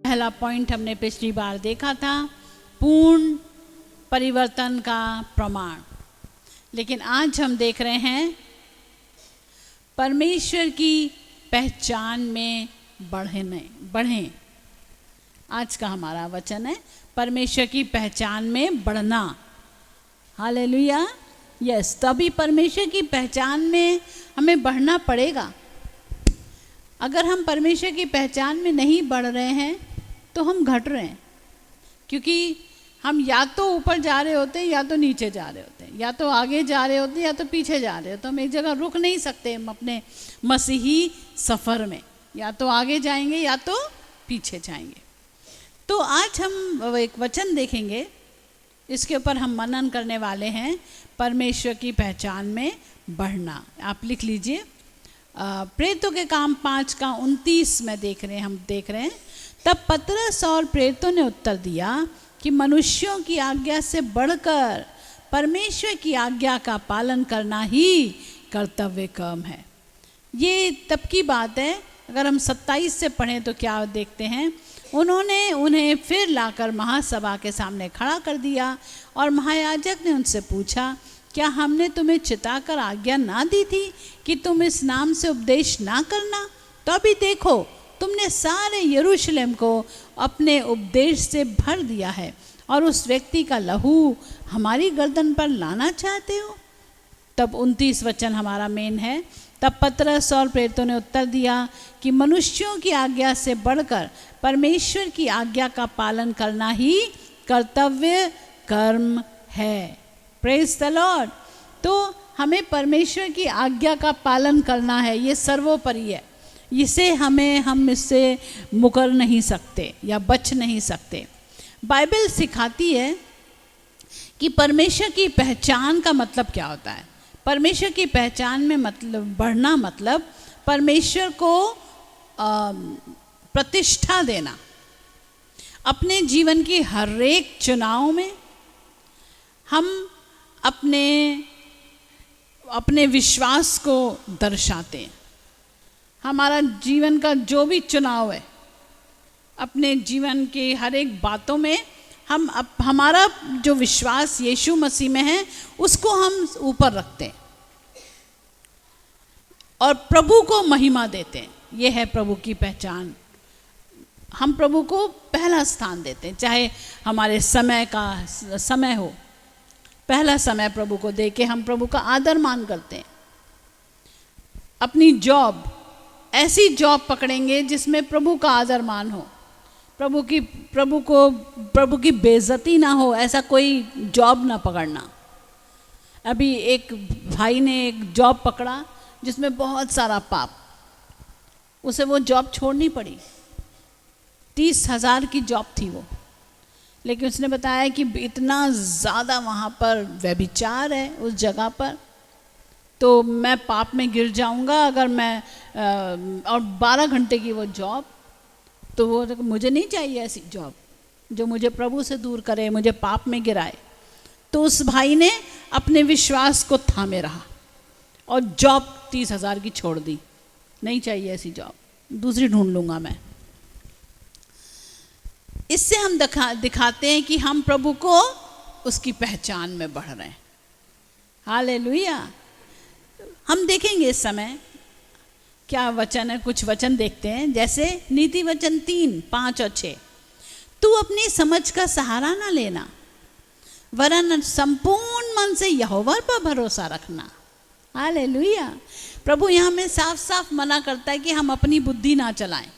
पहला पॉइंट हमने पिछली बार देखा था, पूर्ण परिवर्तन का प्रमाण। लेकिन आज हम देख रहे हैं परमेश्वर की पहचान में बढ़ें। आज का हमारा वचन है परमेश्वर की पहचान में बढ़ना। Hallelujah, yes. तभी परमेश्वर की पहचान में हमें बढ़ना पड़ेगा। अगर हम परमेश्वर की पहचान में नहीं बढ़ रहे हैं तो हम घट रहे हैं, क्योंकि हम या तो ऊपर जा रहे होते हैं या तो नीचे जा रहे होते हैं, या तो आगे जा रहे होते हैं या तो पीछे जा रहे होते हैं। हम एक जगह रुक नहीं सकते हम अपने मसीही सफ़र में, या तो आगे जाएंगे या तो पीछे जाएंगे। तो आज हम एक वचन देखेंगे, इसके ऊपर हम मनन करने वाले हैं, परमेश्वर की पहचान में बढ़ना। आप लिख लीजिए, प्रेरितों के काम 5:29 में हम देख रहे हैं। तब पतरस और प्रेरितों ने उत्तर दिया कि मनुष्यों की आज्ञा से बढ़कर परमेश्वर की आज्ञा का पालन करना ही कर्तव्य कर्म है। ये तब की बात है। अगर हम 27 से पढ़ें तो क्या देखते हैं, उन्होंने उन्हें फिर लाकर महासभा के सामने खड़ा कर दिया और महायाजक ने उनसे पूछा, क्या हमने तुम्हें चिताकर आज्ञा ना दी थी कि तुम इस नाम से उपदेश ना करना? तो अभी देखो, तुमने सारे यरूशलेम को अपने उपदेश से भर दिया है और उस व्यक्ति का लहू हमारी गर्दन पर लाना चाहते हो। तब 29 वचन हमारा मेन है। तब पतरस और प्रेरितों ने उत्तर दिया कि मनुष्यों की आज्ञा से बढ़कर परमेश्वर की आज्ञा का पालन करना ही कर्तव्य कर्म है। Praise the Lord. तो हमें परमेश्वर की आज्ञा का पालन करना है, ये सर्वोपरि है। हम इससे मुकर नहीं सकते या बच नहीं सकते। बाइबल सिखाती है कि परमेश्वर की पहचान का मतलब क्या होता है। परमेश्वर की पहचान में मतलब बढ़ना, मतलब परमेश्वर को प्रतिष्ठा देना। अपने जीवन की हर एक चुनाव में हम अपने विश्वास को दर्शाते हैं। हमारा जीवन का जो भी चुनाव है, अपने जीवन की हर एक बातों में हमारा जो विश्वास यीशु मसीह में है उसको हम ऊपर रखते हैं और प्रभु को महिमा देते हैं। ये है प्रभु की पहचान। हम प्रभु को पहला स्थान देते हैं, चाहे हमारे समय हो, पहला समय प्रभु को दे के हम प्रभु का आदर मान करते हैं। अपनी जॉब, ऐसी जॉब पकड़ेंगे जिसमें प्रभु का आदर मान हो, प्रभु की बेइज्जती ना हो, ऐसा कोई जॉब ना पकड़ना। अभी एक भाई ने एक जॉब पकड़ा जिसमें बहुत सारा पाप, उसे वो जॉब छोड़नी पड़ी। 30,000 की जॉब थी वो, लेकिन उसने बताया कि इतना ज़्यादा वहाँ पर व्यभिचार है उस जगह पर, तो मैं पाप में गिर जाऊँगा अगर मैं और 12 घंटे की वो जॉब, तो वो मुझे नहीं चाहिए ऐसी जॉब जो मुझे प्रभु से दूर करे, मुझे पाप में गिराए। तो उस भाई ने अपने विश्वास को थामे रहा और जॉब 30,000 की छोड़ दी। नहीं चाहिए ऐसी जॉब, दूसरी ढूंढ लूँगा मैं। इससे हम दिखाते हैं कि हम प्रभु को उसकी पहचान में बढ़ रहे हैं। हालेलुया। हम देखेंगे इस समय क्या वचन है, कुछ वचन देखते हैं। जैसे नीति वचन 3, 5 और 6, तू अपनी समझ का सहारा ना लेना, वरन संपूर्ण मन से यहोवा पर भरोसा रखना। हालेलुया। प्रभु यहाँ में साफ साफ मना करता है कि हम अपनी बुद्धि ना चलाएं।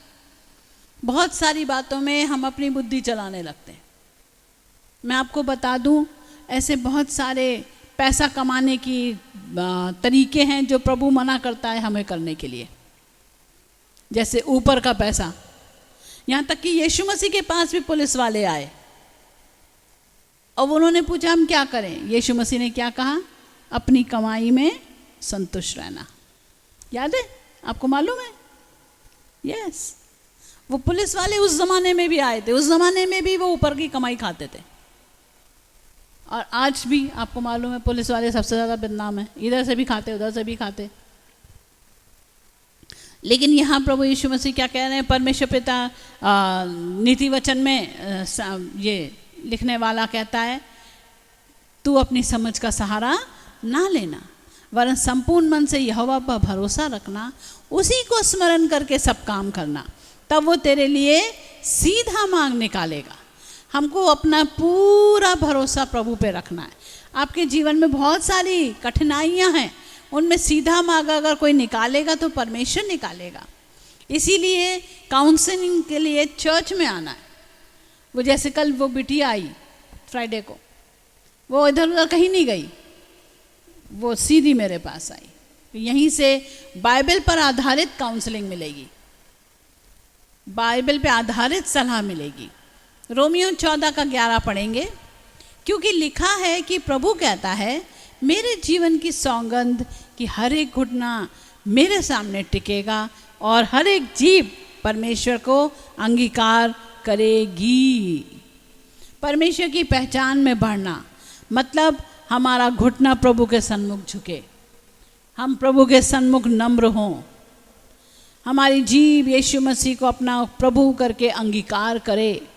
बहुत सारी बातों में हम अपनी बुद्धि चलाने लगते हैं। मैं आपको बता दूं, ऐसे बहुत सारे पैसा कमाने की तरीके हैं जो प्रभु मना करता है हमें करने के लिए। जैसे ऊपर का पैसा, यहाँ तक कि यीशु मसीह के पास भी पुलिस वाले आए और उन्होंने पूछा हम क्या करें। यीशु मसीह ने क्या कहा? अपनी कमाई में संतुष्ट रहना। याद है आपको, मालूम है? यस। वो पुलिस वाले उस जमाने में भी आए थे, उस जमाने में भी वो ऊपर की कमाई खाते थे। और आज भी आपको मालूम है पुलिस वाले सबसे ज़्यादा बदनाम है, इधर से भी खाते उधर से भी खाते। लेकिन यहाँ प्रभु यीशु मसीह क्या कह रहे हैं? परमेश्वर पिता नीति वचन में ये लिखने वाला कहता है, तू अपनी समझ का सहारा ना लेना, वरन संपूर्ण मन से यहोवा पर भरोसा रखना, उसी को स्मरण करके सब काम करना, तब वो तेरे लिए सीधा मार्ग निकालेगा। हमको अपना पूरा भरोसा प्रभु पे रखना है। आपके जीवन में बहुत सारी कठिनाइयां हैं, उनमें सीधा मार्ग अगर कोई निकालेगा तो परमेश्वर निकालेगा। इसीलिए काउंसलिंग के लिए चर्च में आना है। वो जैसे कल वो बिटिया आई फ्राइडे को, वो इधर उधर कहीं नहीं गई, वो सीधी मेरे पास आई। यहीं से बाइबल पर आधारित काउंसलिंग मिलेगी, बाइबल पे आधारित सलाह मिलेगी। रोमियो 14:11 पढ़ेंगे, क्योंकि लिखा है कि प्रभु कहता है, मेरे जीवन की सौगंध कि हर एक घुटना मेरे सामने टिकेगा और हर एक जीभ परमेश्वर को अंगीकार करेगी। परमेश्वर की पहचान में बढ़ना मतलब हमारा घुटना प्रभु के सन्मुख झुके, हम प्रभु के सन्मुख नम्र हों, हमारी जीभ यीशु मसीह को अपना प्रभु करके अंगीकार करे,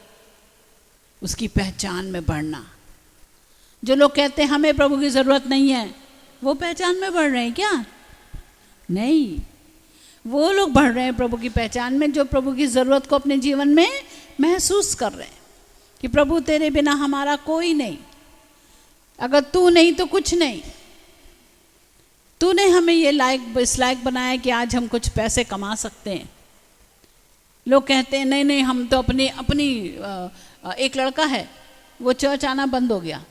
उसकी पहचान में बढ़ना। जो लोग कहते हैं हमें प्रभु की ज़रूरत नहीं है, वो पहचान में बढ़ रहे हैं क्या? नहीं, वो लोग बढ़ रहे हैं प्रभु की पहचान में जो प्रभु की ज़रूरत को अपने जीवन में महसूस कर रहे हैं कि प्रभु तेरे बिना हमारा कोई नहीं, अगर तू नहीं तो कुछ नहीं। तूने हमें ये इस लायक बनाया कि आज हम कुछ पैसे कमा सकते हैं। लोग कहते हैं नहीं हम तो अपनी एक लड़का है, वो चर्च आना बंद हो गया,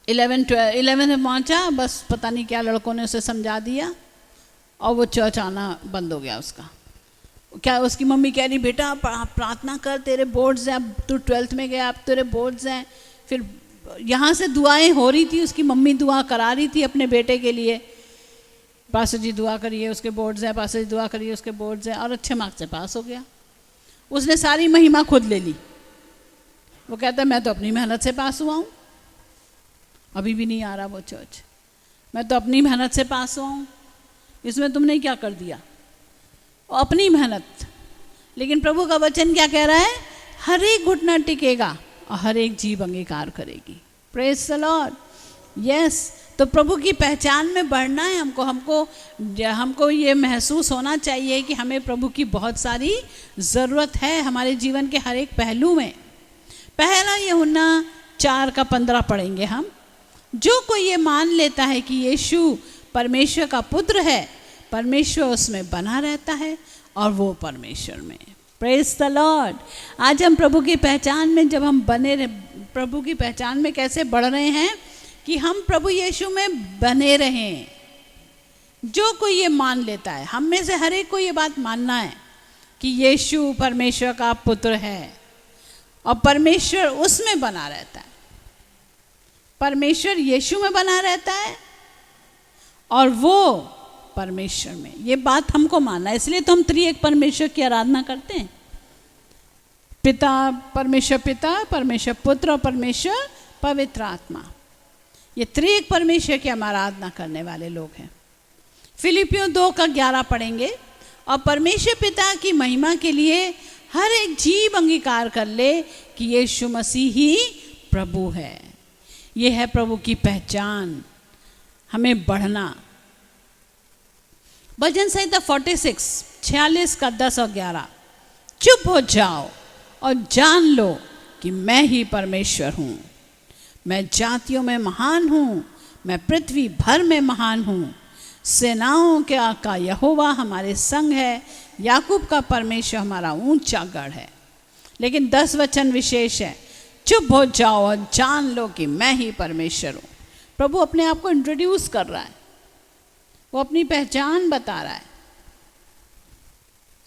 11 में पहुँचा, बस पता नहीं क्या लड़कों ने उसे समझा दिया और वो चर्च आना बंद हो गया उसका। क्या उसकी मम्मी कह रही, बेटा प्रार्थना कर, तेरे बोर्ड्स हैं, अब तू 12th में गया, अब तेरे बोर्ड्स हैं। फिर यहाँ से दुआएं हो रही थी, उसकी मम्मी दुआ करा रही थी अपने बेटे के लिए, पास्टर जी दुआ करिए उसके बोर्ड्स हैं, पास्टर जी दुआ करिए उसके बोर्ड्स हैं, और अच्छे मार्क्स से पास हो गया। उसने सारी महिमा खुद ले ली। वो कहता है मैं तो अपनी मेहनत से पास हुआ हूँ, अभी भी नहीं आ रहा वो चर्च, मैं तो अपनी मेहनत से पास हुआ हूँ, इसमें तुमने क्या कर दिया? अपनी मेहनत। लेकिन प्रभु का वचन क्या कह रहा है? हर एक घुटना टिकेगा और हर एक जीभ अंगीकार करेगी। Praise the Lord. यस, तो प्रभु की पहचान में बढ़ना है हमको ये महसूस होना चाहिए कि हमें प्रभु की बहुत सारी ज़रूरत है हमारे जीवन के हर एक पहलू में। पहला यूहन्ना 4:15 पढ़ेंगे हम। जो कोई ये मान लेता है कि यीशु परमेश्वर का पुत्र है, परमेश्वर उसमें बना रहता है और वो परमेश्वर में। Praise the Lord. आज हम प्रभु की पहचान में जब हम प्रभु की पहचान में कैसे बढ़ रहे हैं कि हम प्रभु यीशु में बने रहें। जो कोई ये मान लेता है, हम में से हर एक को ये बात मानना है कि यीशु परमेश्वर का पुत्र है और परमेश्वर उसमें बना रहता है, परमेश्वर यीशु में बना रहता है और वो परमेश्वर में। ये बात हमको मानना है। इसलिए तो हम त्रिएक परमेश्वर की आराधना करते हैं, परमेश्वर पिता, परमेश्वर पुत्र और परमेश्वर पवित्र आत्मा। ये त्रिएक परमेश्वर की हम आराधना करने वाले लोग हैं। फिलिपियों 2:11 पढ़ेंगे, और परमेश्वर पिता की महिमा के लिए हर एक जीव अंगीकार कर ले कि यीशु मसीह ही प्रभु है। ये है प्रभु की पहचान, हमें बढ़ना। भजन संहिता 46:10-11। चुप हो जाओ और जान लो कि मैं ही परमेश्वर हूँ। मैं जातियों में महान हूँ, मैं पृथ्वी भर में महान हूँ। सेनाओं का यहोवा हमारे संग है, याकूब का परमेश्वर हमारा ऊंचा गढ़ है। लेकिन 10 वचन विशेष है। चुप हो जाओ और जान लो कि मैं ही परमेश्वर हूँ। प्रभु अपने आप को इंट्रोड्यूस कर रहा है, वो अपनी पहचान बता रहा है।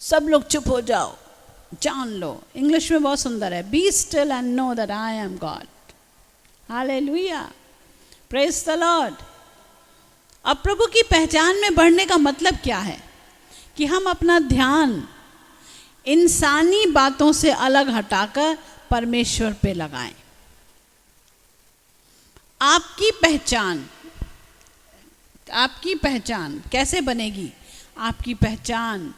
सब लोग चुप हो जाओ, जान लो। इंग्लिश में बहुत सुंदर है, be still and know that I am God. Hallelujah, praise the Lord. अब प्रभु की पहचान में बढ़ने का मतलब क्या है? कि हम अपना ध्यान इंसानी बातों से अलग हटाकर परमेश्वर पे लगाएं। आपकी पहचान कैसे बनेगी? आपकी पहचान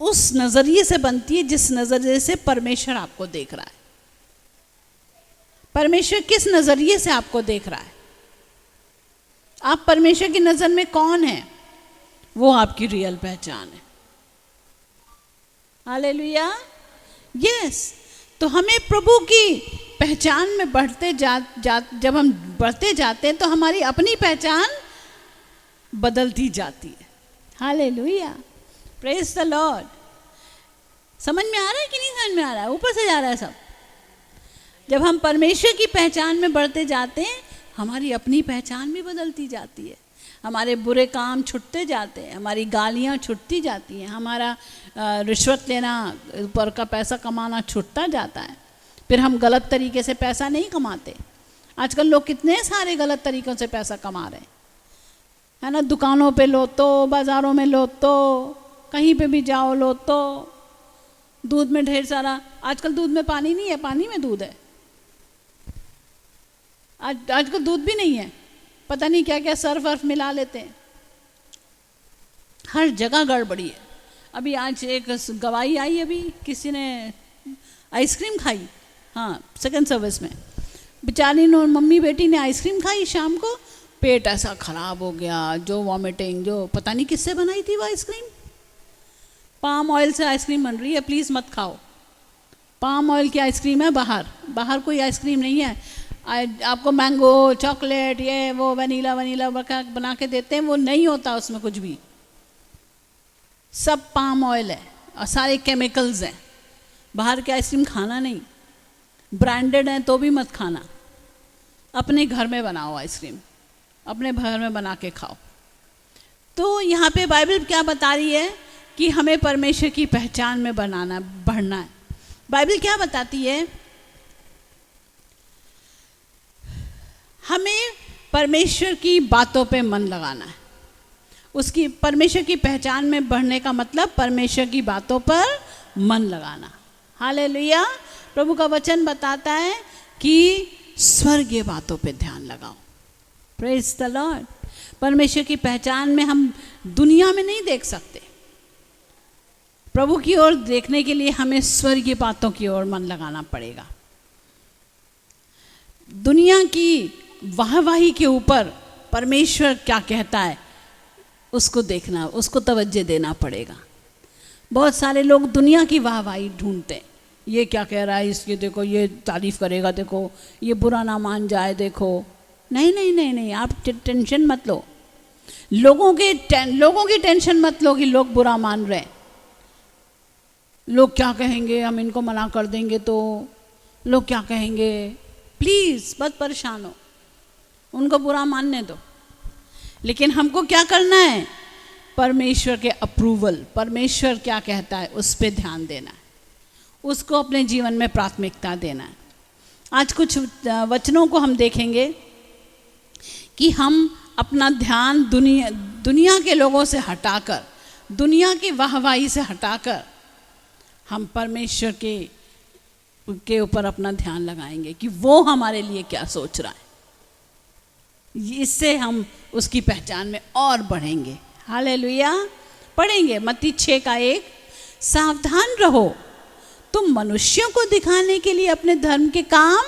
उस नजरिए से बनती है जिस नजरिए से परमेश्वर आपको देख रहा है। परमेश्वर किस नजरिए से आपको देख रहा है, आप परमेश्वर की नजर में कौन है, वो आपकी रियल पहचान है। Hallelujah, yes. तो हमें प्रभु की पहचान में बढ़ते जब हम बढ़ते जाते हैं तो हमारी अपनी पहचान बदलती जाती है। Hallelujah, praise the Lord. समझ में आ रहा है कि नहीं समझ में आ रहा है? ऊपर से जा रहा है सब। जब हम परमेश्वर की पहचान में बढ़ते जाते हैं हमारी अपनी पहचान भी बदलती जाती है, हमारे बुरे काम छुटते जाते हैं, हमारी गालियाँ छुटती जाती हैं, हमारा रिश्वत लेना, ऊपर का पैसा कमाना छुटता जाता है। फिर हम गलत तरीके से पैसा नहीं कमाते। आजकल लोग कितने सारे गलत तरीक़ों से पैसा कमा रहे हैं, है ना। दुकानों पे लो तो, बाज़ारों में लो तो, कहीं पे भी जाओ लो तो, दूध में ढेर सारा, आजकल दूध में पानी नहीं है, पानी में दूध है। आजकल दूध भी नहीं है, पता नहीं क्या क्या सर्फ वर्फ मिला लेते हैं, हर जगह गड़बड़ी है। अभी आज एक गवाही आई, अभी किसी ने आइसक्रीम खाई, हाँ सेकंड सर्विस में, बेचारी ने मम्मी बेटी ने आइसक्रीम खाई, शाम को पेट ऐसा ख़राब हो गया, जो वॉमिटिंग, जो पता नहीं किससे बनाई थी वो आइसक्रीम। पाम ऑयल से आइसक्रीम बन रही है, प्लीज़ मत खाओ। पाम ऑयल की आइसक्रीम है, बाहर कोई आइसक्रीम नहीं है। आपको मैंगो, चॉकलेट, ये वो वनीला बना के देते हैं, वो नहीं होता उसमें कुछ भी, सब पाम ऑयल है और सारे केमिकल्स हैं। बाहर के आइसक्रीम खाना नहीं, ब्रांडेड है तो भी मत खाना। अपने घर में बनाओ आइसक्रीम, अपने घर में बना के खाओ। तो यहाँ पे बाइबल क्या बता रही है कि हमें परमेश्वर की पहचान में बढ़ना है। बाइबल क्या बताती है? हमें परमेश्वर की बातों पे मन लगाना है। उसकी परमेश्वर की पहचान में बढ़ने का मतलब परमेश्वर की बातों पर मन लगाना। हालेलुया, प्रभु का वचन बताता है कि स्वर्गीय बातों पे ध्यान लगाओ। Praise the Lord. परमेश्वर की पहचान में हम दुनिया में नहीं देख सकते, प्रभु की ओर देखने के लिए हमें स्वर्गीय बातों की ओर मन लगाना पड़ेगा। दुनिया की वाहवाही के ऊपर परमेश्वर क्या कहता है उसको देखना, उसको तवज्जो देना पड़ेगा। बहुत सारे लोग दुनिया की वाहवाही ढूंढते हैं, ये क्या कह रहा है, इसके देखो, ये तारीफ करेगा, देखो ये बुरा ना मान जाए, देखो। नहीं नहीं नहीं नहीं, आप टेंशन मत लो, लोगों की टेंशन मत लो कि लोग बुरा मान रहे हैं, लोग क्या कहेंगे, हम इनको मना कर देंगे तो लोग क्या कहेंगे। प्लीज़ मत परेशान हो, उनको बुरा मानने दो। लेकिन हमको क्या करना है? परमेश्वर के अप्रूवल, परमेश्वर क्या कहता है उस पर ध्यान देना है, उसको अपने जीवन में प्राथमिकता देना है। आज कुछ वचनों को हम देखेंगे कि हम अपना ध्यान दुनिया के लोगों से हटाकर, दुनिया की वाहवाही से हटाकर हम परमेश्वर के ऊपर अपना ध्यान लगाएंगे कि वो हमारे लिए क्या सोच रहा है। इससे हम उसकी पहचान में और बढ़ेंगे। हालेलुया। पढ़ेंगे मत्ती 6:1, सावधान रहो, तुम मनुष्यों को दिखाने के लिए अपने धर्म के काम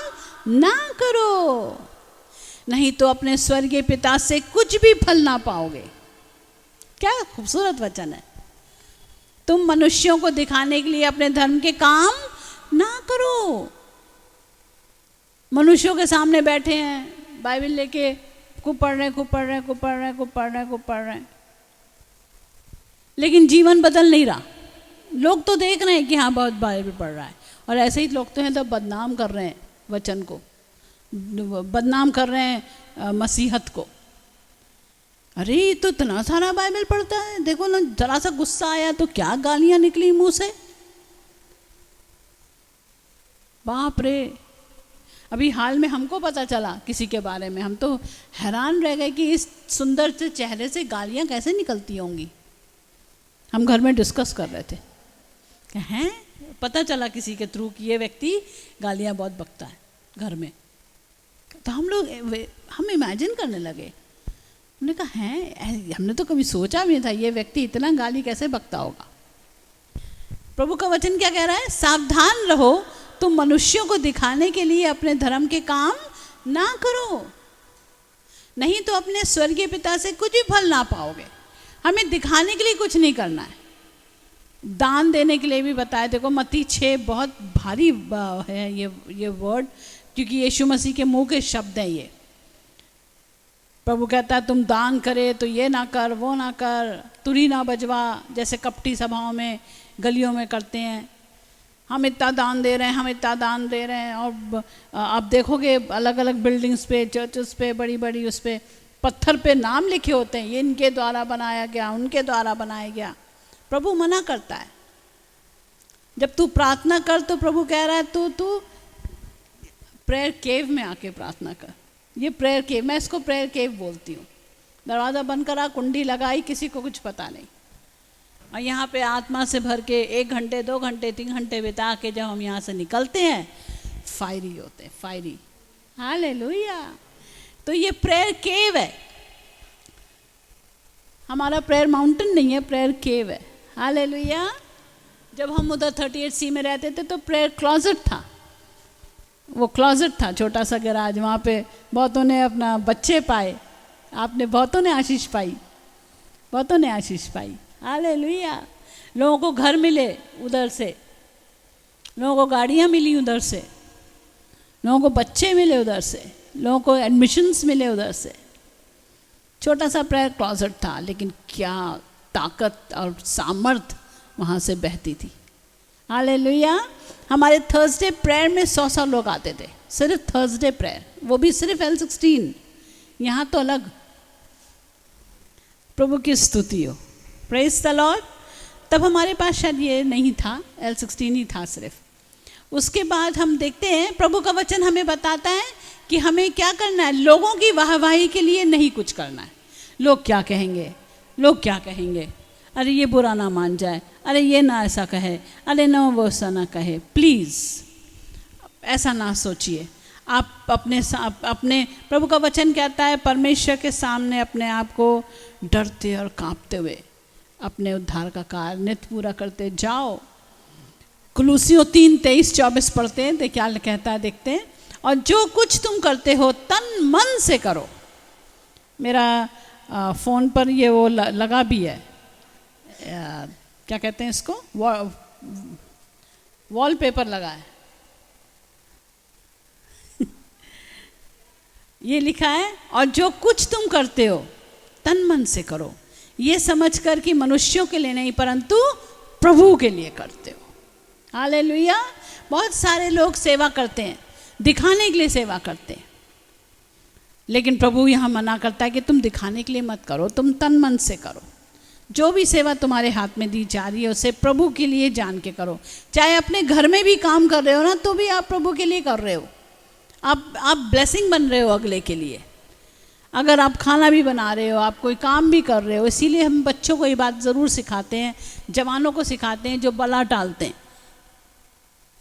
ना करो, नहीं तो अपने स्वर्गीय पिता से कुछ भी फल ना पाओगे। क्या खूबसूरत वचन है। तुम मनुष्यों को दिखाने के लिए अपने धर्म के काम ना करो। मनुष्यों के सामने बैठे हैं, बाइबल लेके खूब पढ़ रहे हैं, लेकिन जीवन बदल नहीं रहा। लोग तो देख रहे हैं कि हाँ बहुत बाइबल पढ़ रहा है, और ऐसे ही लोग तो हैं तो बदनाम कर रहे हैं, वचन को बदनाम कर रहे हैं, मसीहत को। अरे ये तो इतना सारा बाइबल पढ़ता है, देखो ना, जरा सा गुस्सा आया तो क्या गालियां निकली मुंह से, बाप रे। अभी हाल में हमको पता चला किसी के बारे में, हम तो हैरान रह गए कि इस सुंदर से चेहरे से गालियां कैसे निकलती होंगी। हम घर में डिस्कस कर रहे थे कि हैं, पता चला किसी के थ्रू कि ये व्यक्ति गालियां बहुत बकता है घर में। तो हम इमेजिन करने लगे, हमने कहा है, हमने तो कभी सोचा भी नहीं था ये व्यक्ति इतना गाली कैसे बकता होगा। प्रभु का वचन क्या कह रहा है? सावधान रहो, तुम मनुष्यों को दिखाने के लिए अपने धर्म के काम ना करो, नहीं तो अपने स्वर्गीय पिता से कुछ भी फल ना पाओगे। हमें दिखाने के लिए कुछ नहीं करना है, दान देने के लिए भी बताया। देखो मत्ती 6 बहुत भारी है ये वर्ड, क्योंकि यीशु मसीह के मुंह के शब्द हैं ये। प्रभु कहता है तुम दान करे तो ये ना कर, वो ना कर, तुरी ना बजवा, जैसे कपटी सभाओं में गलियों में करते हैं। हम इतना दान दे रहे हैं, हम इतना दान दे रहे हैं। और आप देखोगे अलग अलग बिल्डिंग्स पे, चर्चेस पे, बड़ी बड़ी उस पे पत्थर पे नाम लिखे होते हैं, ये इनके द्वारा बनाया गया, उनके द्वारा बनाया गया। प्रभु मना करता है। जब तू प्रार्थना कर तो प्रभु कह रहा है तू प्रेयर केव में आके प्रार्थना कर। ये प्रेयर केव, मैं इसको प्रेयर केव बोलती हूँ। दरवाज़ा बंद करा, कुंडी लगाई, किसी को कुछ पता नहीं, और यहाँ पे आत्मा से भर के 1 घंटे 2 घंटे 3 घंटे बिता के जब हम यहाँ से निकलते हैं, फायरी होते हैं, फायरी। हालेलुया। तो ये प्रेयर केव है, हमारा प्रेयर माउंटेन नहीं है, प्रेयर केव है। हालेलुया। जब हम उधर 38C में रहते थे तो प्रेयर क्लॉजेट था, वो क्लॉजेट था, छोटा सा गैराज। वहाँ पे बहुतों ने अपना बच्चे पाए, आपने बहुतों ने आशीष पाई, बहुतों ने आशीष पाई। हालेलुया। लोगों को घर मिले उधर से, लोगों को गाड़ियाँ मिली उधर से, लोगों को बच्चे मिले उधर से, लोगों को एडमिशन्स मिले उधर से। छोटा सा प्रेयर क्लॉजेट था, लेकिन क्या ताकत और सामर्थ वहाँ से बहती थी। हालेलुया। हमारे थर्सडे प्रेयर में 100 लोग आते थे, सिर्फ थर्सडे प्रेयर, वो भी सिर्फ L16। यहाँ तो अलग। प्रभु की स्तुति हो, प्रेज द लॉर्ड। तब हमारे पास शायद ये नहीं था, L16 ही था सिर्फ। उसके बाद हम देखते हैं प्रभु का वचन हमें बताता है कि हमें क्या करना है। लोगों की वाहवाही के लिए नहीं कुछ करना है। लोग क्या कहेंगे, लोग क्या कहेंगे, अरे ये बुरा ना मान जाए, अरे ये ना ऐसा कहे, अरे ना वो ऐसा ना कहे। प्लीज़ ऐसा ना सोचिए। आप अपने प्रभु का वचन कहता है परमेश्वर के सामने अपने आप को डरते और कांपते हुए अपने उद्धार का कार्य नित्य पूरा करते जाओ। कुलूसियों 3:23-24 पढ़ते हैं, क्या कहता है देखते हैं। और जो कुछ तुम करते हो तन मन से करो। मेरा फ़ोन पर ये वो लगा भी है, क्या कहते हैं इसको, वॉलपेपर लगा है। ये लिखा है, और जो कुछ तुम करते हो तन मन से करो, ये समझकर कि मनुष्यों के लिए नहीं परंतु प्रभु के लिए करते हो। हालेलुया। बहुत सारे लोग सेवा करते हैं, दिखाने के लिए सेवा करते हैं, लेकिन प्रभु यहाँ मना करता है कि तुम दिखाने के लिए मत करो, तुम तन मन से करो। जो भी सेवा तुम्हारे हाथ में दी जा रही है उसे प्रभु के लिए जान के करो। चाहे अपने घर में भी काम कर रहे हो ना, तो भी आप प्रभु के लिए कर रहे हो। आप ब्लेसिंग बन रहे हो अगले के लिए। अगर आप खाना भी बना रहे हो, आप कोई काम भी कर रहे हो। इसीलिए हम बच्चों को ये बात ज़रूर सिखाते हैं, जवानों को सिखाते हैं जो बला टालते हैं,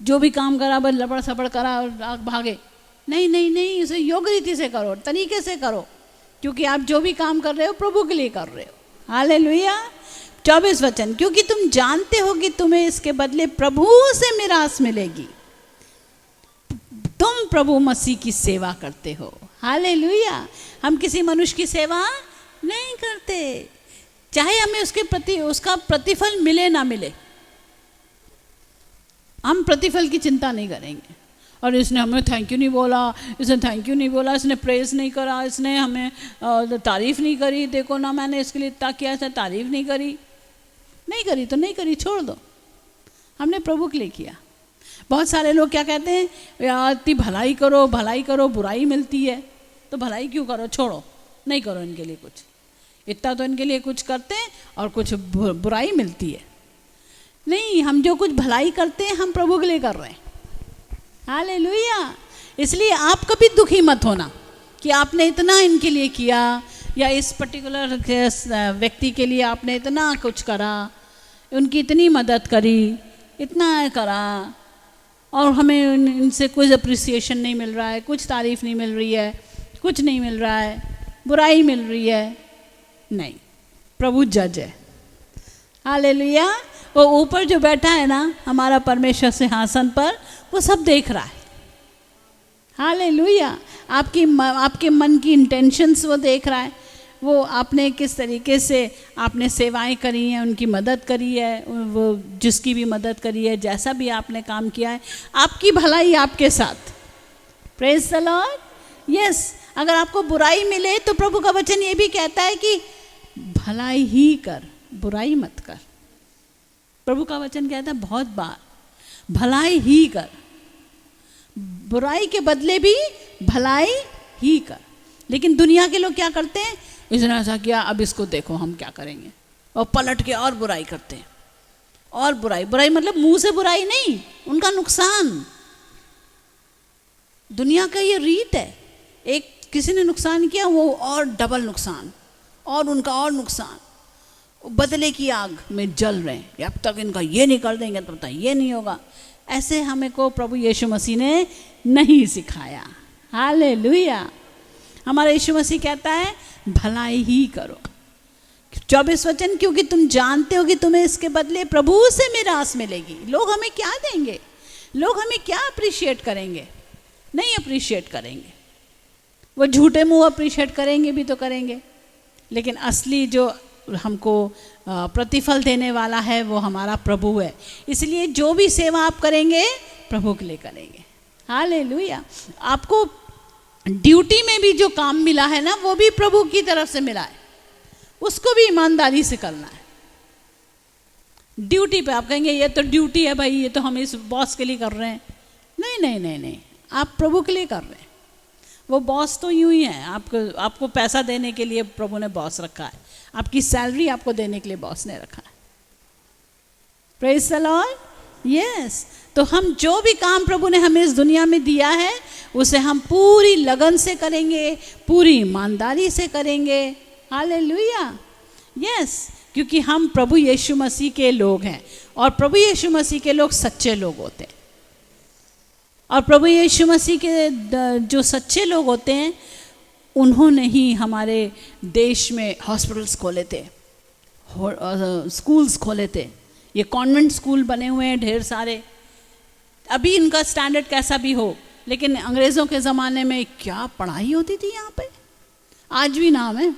जो भी काम करा बस लबड़ सबड़ करा और आग भागे। नहीं नहीं नहीं, इसे योग्य रीति से करो, तरीके से करो, क्योंकि आप जो भी काम कर रहे हो प्रभु के लिए कर रहे हो। हालेलुया। 24 वचन, क्योंकि तुम जानते हो कि तुम्हें इसके बदले प्रभु से मिरास मिलेगी। तुम प्रभु मसीह की सेवा करते हो। हालेलुया। हम किसी मनुष्य की सेवा नहीं करते, चाहे हमें उसका प्रतिफल मिले ना मिले, हम प्रतिफल की चिंता नहीं करेंगे। और इसने हमें थैंक यू नहीं बोला, इसने थैंक यू नहीं बोला, इसने प्रेज नहीं करा, इसने हमें तारीफ़ नहीं करी, देखो ना मैंने इसके लिए इतना किया, इसने तारीफ़ नहीं करी। नहीं करी तो नहीं करी, छोड़ दो, हमने प्रभु के लिए किया। बहुत सारे लोग क्या कहते हैं, यार इतनी भलाई करो, बुराई मिलती है, तो भलाई क्यों करो, छोड़ो, नहीं करो इनके लिए कुछ। इतना तो इनके लिए कुछ करते हैं और कुछ बुराई मिलती है। नहीं, हम जो कुछ भलाई करते हैं हम प्रभु के लिए कर रहे हैं। हालेलुया। इसलिए आप कभी दुखी मत होना कि आपने इतना इनके लिए किया, या इस पर्टिकुलर व्यक्ति के लिए आपने इतना कुछ करा, उनकी इतनी मदद करी, इतना करा, और हमें इनसे कुछ अप्रिसिएशन नहीं मिल रहा है, कुछ तारीफ़ नहीं मिल रही है, कुछ नहीं मिल रहा है, बुराई मिल रही है। नहीं, प्रभु जज है। हालेलुया। वो ऊपर जो बैठा है ना हमारा परमेश्वर सिंहासन पर, वो सब देख रहा है। हालेलुया। आपके मन की इंटेंशंस वो देख रहा है। वो आपने किस तरीके से आपने सेवाएं करी हैं, उनकी मदद करी है, वो जिसकी भी मदद करी है, जैसा भी आपने काम किया है, आपकी भलाई आपके साथ। Praise the Lord. यस, अगर आपको बुराई मिले तो प्रभु का वचन ये भी कहता है कि भलाई ही कर, बुराई मत कर। प्रभु का वचन कहता है बहुत बार, भलाई ही कर, बुराई के बदले भी भलाई ही कर। लेकिन दुनिया के लोग क्या करते हैं, इसने ऐसा किया, अब इसको देखो हम क्या करेंगे, और पलट के और बुराई करते हैं। और बुराई, बुराई मतलब मुंह से बुराई नहीं, उनका नुकसान। दुनिया का ये रीत है, एक किसी ने नुकसान किया, वो और डबल नुकसान, और उनका और नुकसान, बदले की आग में जल रहे हैं। अब तक इनका ये नहीं कर देंगे तो पता ये नहीं होगा। ऐसे हमें को प्रभु यीशु मसीह ने नहीं सिखाया। हालेलुया। हमारा यीशु मसीह कहता है भलाई ही करो। 24 वचन, क्योंकि तुम जानते हो कि तुम्हें इसके बदले प्रभु से मिरास मिलेगी। लोग हमें क्या देंगे, लोग हमें क्या अप्रिशिएट करेंगे, नहीं अप्रिशिएट करेंगे। वो झूठे मुंह अप्रिशिएट करेंगे भी तो करेंगे, लेकिन असली जो हमको प्रतिफल देने वाला है वो हमारा प्रभु है। इसलिए जो भी सेवा आप करेंगे प्रभु के लिए करेंगे। हालेलुया। आपको ड्यूटी में भी जो काम मिला है ना, वो भी प्रभु की तरफ से मिला है, उसको भी ईमानदारी से करना है। ड्यूटी पे आप कहेंगे ये तो ड्यूटी है भाई, ये तो हम इस बॉस के लिए कर रहे हैं। नहीं नहीं नहीं नहीं, आप प्रभु के लिए कर रहे हैं। वो बॉस तो यूं ही है, आपको पैसा देने के लिए प्रभु ने बॉस रखा है, आपकी सैलरी आपको देने के लिए बॉस ने रखा है। Praise the Lord. यस, तो हम जो भी काम प्रभु ने हमें इस दुनिया में दिया है उसे हम पूरी लगन से करेंगे, पूरी ईमानदारी से करेंगे। हालेलुया। यस, क्योंकि हम प्रभु यीशु मसीह के लोग हैं, और प्रभु यीशु मसीह के लोग सच्चे लोग होते हैं। और प्रभु यीशु मसीह के जो सच्चे लोग होते हैं, उन्होंने ही हमारे देश में हॉस्पिटल्स खोले थे, स्कूल्स खोले थे। ये कॉन्वेंट स्कूल बने हुए हैं ढेर सारे। अभी इनका स्टैंडर्ड कैसा भी हो, लेकिन अंग्रेज़ों के ज़माने में क्या पढ़ाई होती थी यहाँ पे, आज भी नाम है।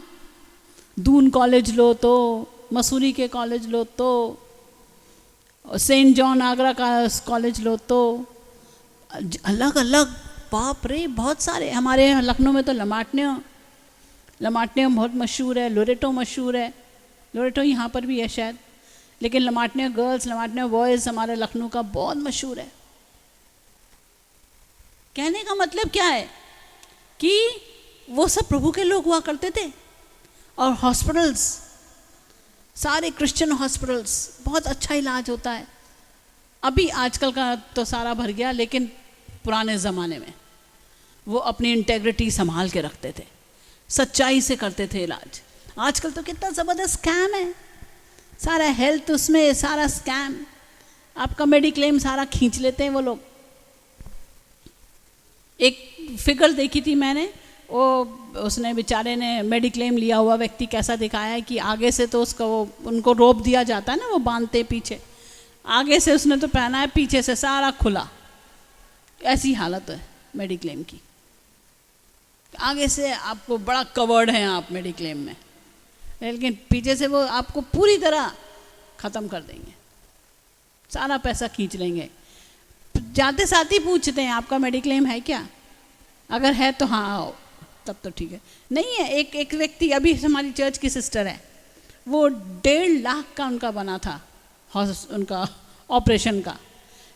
दून कॉलेज लो तो, मसूरी के कॉलेज लो तो, सेंट जॉन आगरा का कॉलेज लो तो, अलग अलग, बाप रे बहुत सारे। हमारे यहाँ लखनऊ में तो लमाटनिया बहुत मशहूर है, लोरेटो मशहूर है। लोरेटो यहाँ पर भी है शायद, लेकिन लमाटनिया गर्ल्स, लमाटनिया बॉयज़ हमारे लखनऊ का बहुत मशहूर है। कहने का मतलब क्या है कि वो सब प्रभु के लोग हुआ करते थे। और हॉस्पिटल्स, सारे क्रिश्चियन हॉस्पिटल्स, बहुत अच्छा इलाज होता है। अभी आजकल का तो सारा भर गया, लेकिन पुराने ज़माने में वो अपनी इंटेग्रिटी संभाल के रखते थे, सच्चाई से करते थे इलाज। आजकल तो कितना ज़बरदस्त स्कैम है, सारा हेल्थ उसमें सारा स्कैम, आपका मेडिक्लेम सारा खींच लेते हैं वो लोग। एक फिगर देखी थी मैंने, वो उसने बेचारे ने मेडिक्लेम लिया हुआ व्यक्ति कैसा दिखाया है कि आगे से तो उसका वो उनको रोप दिया जाता है ना, वो बांधते पीछे, आगे से उसने तो पहना है, पीछे से सारा खुला। ऐसी हालत है मेडिक्लेम की। आगे से आपको बड़ा कवर्ड है आप मेडिक्लेम में, लेकिन पीछे से वो आपको पूरी तरह ख़त्म कर देंगे, सारा पैसा खींच लेंगे। जाते साथ ही पूछते हैं आपका मेडिक्लेम है क्या, अगर है तो हाँ आओ, तब तो ठीक है। नहीं है, एक व्यक्ति, अभी हमारी चर्च की सिस्टर है, वो 1.5 लाख का उनका बना था, उनका ऑपरेशन का।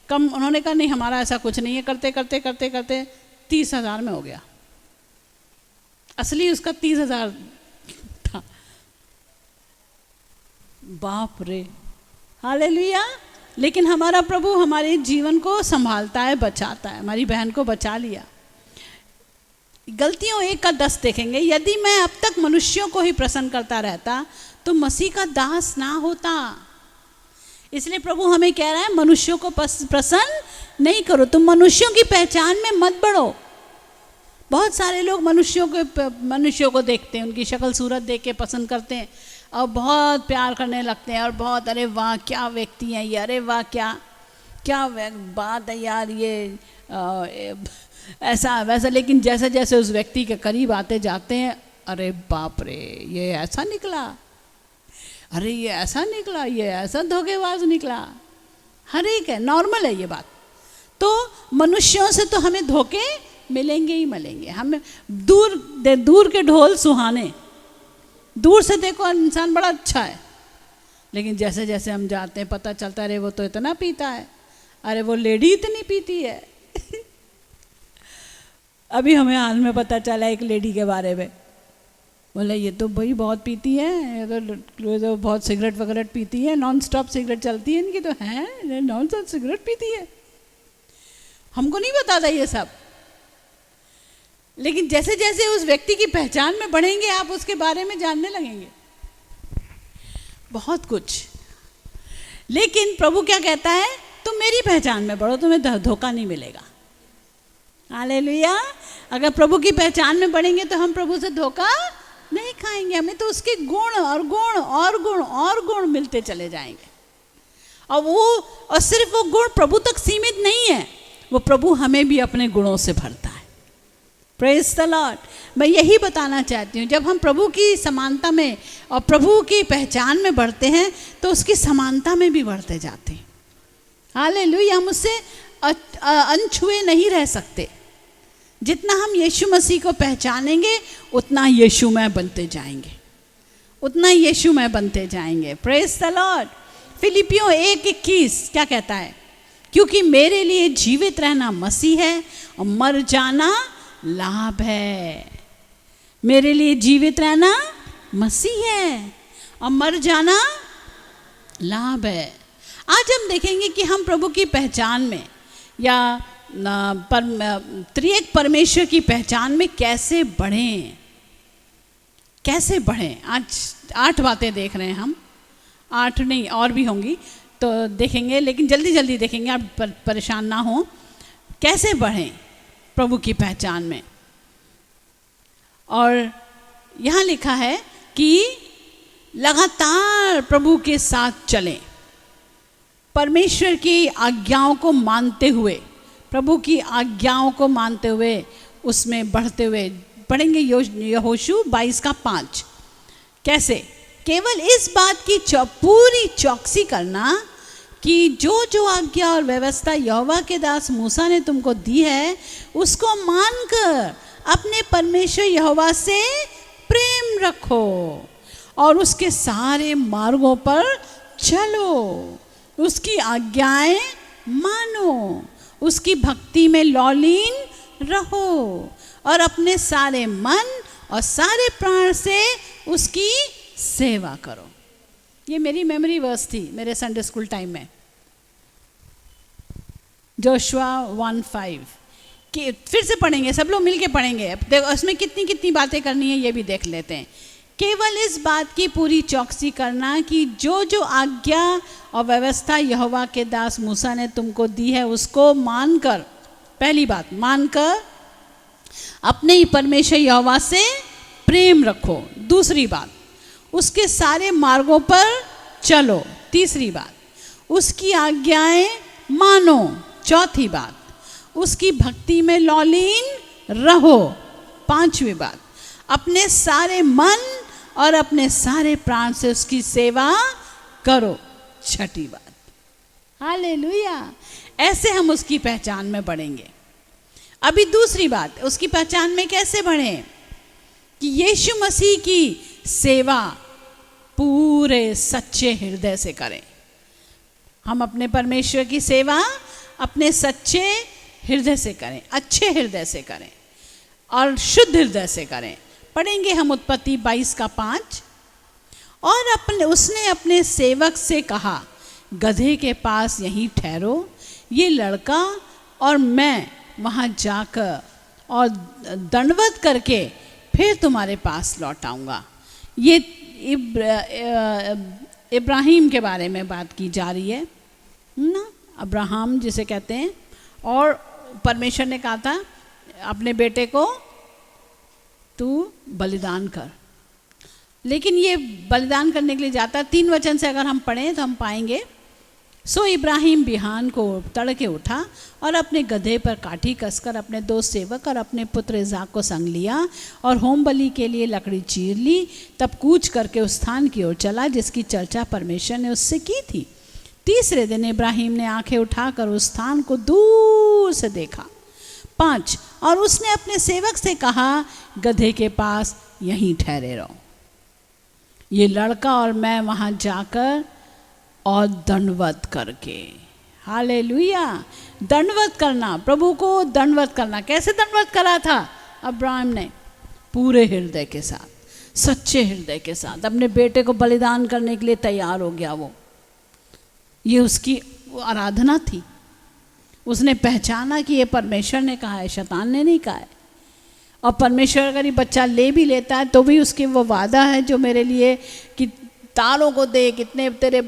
कम उन्होंने कहा नहीं हमारा ऐसा कुछ नहीं है, करते करते करते करते 30,000 में हो गया। असली उसका 30,000 था। बाप रे, हालेलुया। लेकिन हमारा प्रभु हमारे जीवन को संभालता है, बचाता है। हमारी बहन को बचा लिया। गलतियों 1 का 10 देखेंगे। यदि मैं अब तक मनुष्यों को ही प्रसन्न करता रहता तो मसीह का दास ना होता। इसलिए प्रभु हमें कह रहा है मनुष्यों को प्रसन्न नहीं करो, तुम मनुष्यों की पहचान में मत बढ़ो। बहुत सारे लोग मनुष्यों को देखते हैं, उनकी शक्ल सूरत देख के पसंद करते हैं और बहुत प्यार करने लगते हैं और बहुत, अरे वाह क्या व्यक्ति हैं ये, अरे वाह क्या क्या बात है यार ये, ऐसा वैसा। लेकिन जैसे जैसे उस व्यक्ति के करीब आते जाते हैं, अरे बाप रे ये ऐसा निकला, अरे ये ऐसा निकला, ये ऐसा धोखेबाज निकला। हर एक है, नॉर्मल है ये बात। तो मनुष्यों से तो हमें धोखे मिलेंगे ही मिलेंगे। हमें दूर के ढोल सुहाने, दूर से देखो इंसान बड़ा अच्छा है, लेकिन जैसे जैसे हम जाते हैं पता चलता है अरे वो तो इतना पीता है, अरे वो लेडी इतनी पीती है। अभी हमें हाल में पता चला एक लेडी के बारे में, बोले ये तो भाई बहुत पीती है, ये तो बहुत सिगरेट वगैरह पीती है, नॉन स्टॉप सिगरेट चलती है इनकी, तो है नॉन स्टॉप सिगरेट पीती है। हमको नहीं पता था ये सब, लेकिन जैसे जैसे उस व्यक्ति की पहचान में बढ़ेंगे आप उसके बारे में जानने लगेंगे बहुत कुछ। लेकिन प्रभु क्या कहता है, तुम मेरी पहचान में बढ़ो, तुम्हें धोखा नहीं मिलेगा। हालेलुया। अगर प्रभु की पहचान में बढ़ेंगे तो हम प्रभु से धोखा नहीं खाएंगे, हमें तो उसके गुण और गुण और गुण और गुण मिलते चले जाएंगे। और सिर्फ वो गुण प्रभु तक सीमित नहीं है, वो प्रभु हमें भी अपने गुणों से भरता है। Praise the Lord. मैं यही बताना चाहती हूँ, जब हम प्रभु की समानता में और प्रभु की पहचान में बढ़ते हैं तो उसकी समानता में भी बढ़ते जाते हैं। हालेलुया। हम उससे अनछुए नहीं रह सकते। जितना हम यीशु मसीह को पहचानेंगे उतना यीशुमय बनते जाएंगे, उतना यीशुमय बनते जाएंगे। Praise the Lord. फिलिपियों 1:21 क्या कहता है, क्योंकि मेरे लिए जीवित रहना मसीह है और मर जाना लाभ है। मेरे लिए जीवित रहना मसीह है और मर जाना लाभ है। आज हम देखेंगे कि हम प्रभु की पहचान में या त्रिएक परमेश्वर की पहचान में कैसे बढ़ें, कैसे बढ़ें। आज 8 बातें देख रहे हैं हम, 8 नहीं और भी होंगी तो देखेंगे, लेकिन जल्दी जल्दी देखेंगे, आप परेशान ना हो। कैसे बढ़ें प्रभु की पहचान में। और यहाँ लिखा है कि लगातार प्रभु के साथ चलें, परमेश्वर की आज्ञाओं को मानते हुए, प्रभु की आज्ञाओं को मानते हुए उसमें बढ़ते हुए पढ़ेंगे। यहोशू 22:5 कैसे, केवल इस बात की पूरी चौकसी करना कि जो जो आज्ञा और व्यवस्था यहोवा के दास मूसा ने तुमको दी है उसको मानकर अपने परमेश्वर यहोवा से प्रेम रखो और उसके सारे मार्गों पर चलो, उसकी आज्ञाएं मानो, उसकी भक्ति में लौलीन रहो और अपने सारे मन और सारे प्राण से उसकी सेवा करो। ये मेरी मेमोरी वर्स थी मेरे संडे स्कूल टाइम में, जोशुआ 1:5 कि फिर से पढ़ेंगे, सब लोग मिलके पढ़ेंगे। देखो उसमें कितनी कितनी बातें करनी है ये भी देख लेते हैं। केवल इस बात की पूरी चौकसी करना कि जो जो आज्ञा और व्यवस्था यहोवा के दास मूसा ने तुमको दी है उसको मानकर, पहली बात मानकर अपने ही परमेश्वर यहोवा से प्रेम रखो। दूसरी बात उसके सारे मार्गों पर चलो। तीसरी बात उसकी आज्ञाएं मानो। चौथी बात उसकी भक्ति में लौलीन रहो। पांचवी बात अपने सारे मन और अपने सारे प्राण से उसकी सेवा करो। छठी बात, हालेलुया, ऐसे हम उसकी पहचान में बढ़ेंगे। अभी दूसरी बात, उसकी पहचान में कैसे बढ़ें कि यीशु मसीह की सेवा पूरे सच्चे हृदय से करें। हम अपने परमेश्वर की सेवा अपने सच्चे हृदय से करें, अच्छे हृदय से करें और शुद्ध हृदय से करें। पढ़ेंगे हम उत्पत्ति 22:5। और उसने अपने सेवक से कहा, गधे के पास यहीं ठहरो, ये लड़का और मैं वहाँ जाकर और दंडवत करके फिर तुम्हारे पास लौट आऊँगा। ये इब्राहिम के बारे में बात की जा रही है ना, अब्राहम जिसे कहते हैं। और परमेश्वर ने कहा था अपने बेटे को तू बलिदान कर। लेकिन ये बलिदान करने के लिए जाता है। 3 वचन से अगर हम पढ़ें तो हम पाएंगे, सो इब्राहिम बिहान को तड़के उठा और अपने गधे पर काठी कसकर अपने 2 सेवक और अपने पुत्र इसाक को संग लिया और होम बलि के लिए लकड़ी चीर ली। तब कूच करके उस स्थान की ओर चला जिसकी चर्चा परमेश्वर ने उससे की थी। तीसरे दिन इब्राहिम ने आंखें उठाकर उस स्थान को दूर से देखा। 5, और उसने अपने सेवक से कहा, गधे के पास यहीं ठहरे रहो, ये लड़का और मैं वहां जाकर और दंडवत करके। हालेलुया। दंडवत करना, प्रभु को दंडवत करना। कैसे दंडवत करा था अब्राहम ने? पूरे हृदय के साथ, सच्चे हृदय के साथ अपने बेटे को बलिदान करने के लिए तैयार हो गया वो। ये उसकी आराधना थी। उसने पहचाना कि ये परमेश्वर ने कहा है, शैतान ने नहीं कहा है। और परमेश्वर अगर ये बच्चा ले भी लेता है तो भी उसकी वो वादा है जो मेरे लिए कि तारों को देख, इतने तेरे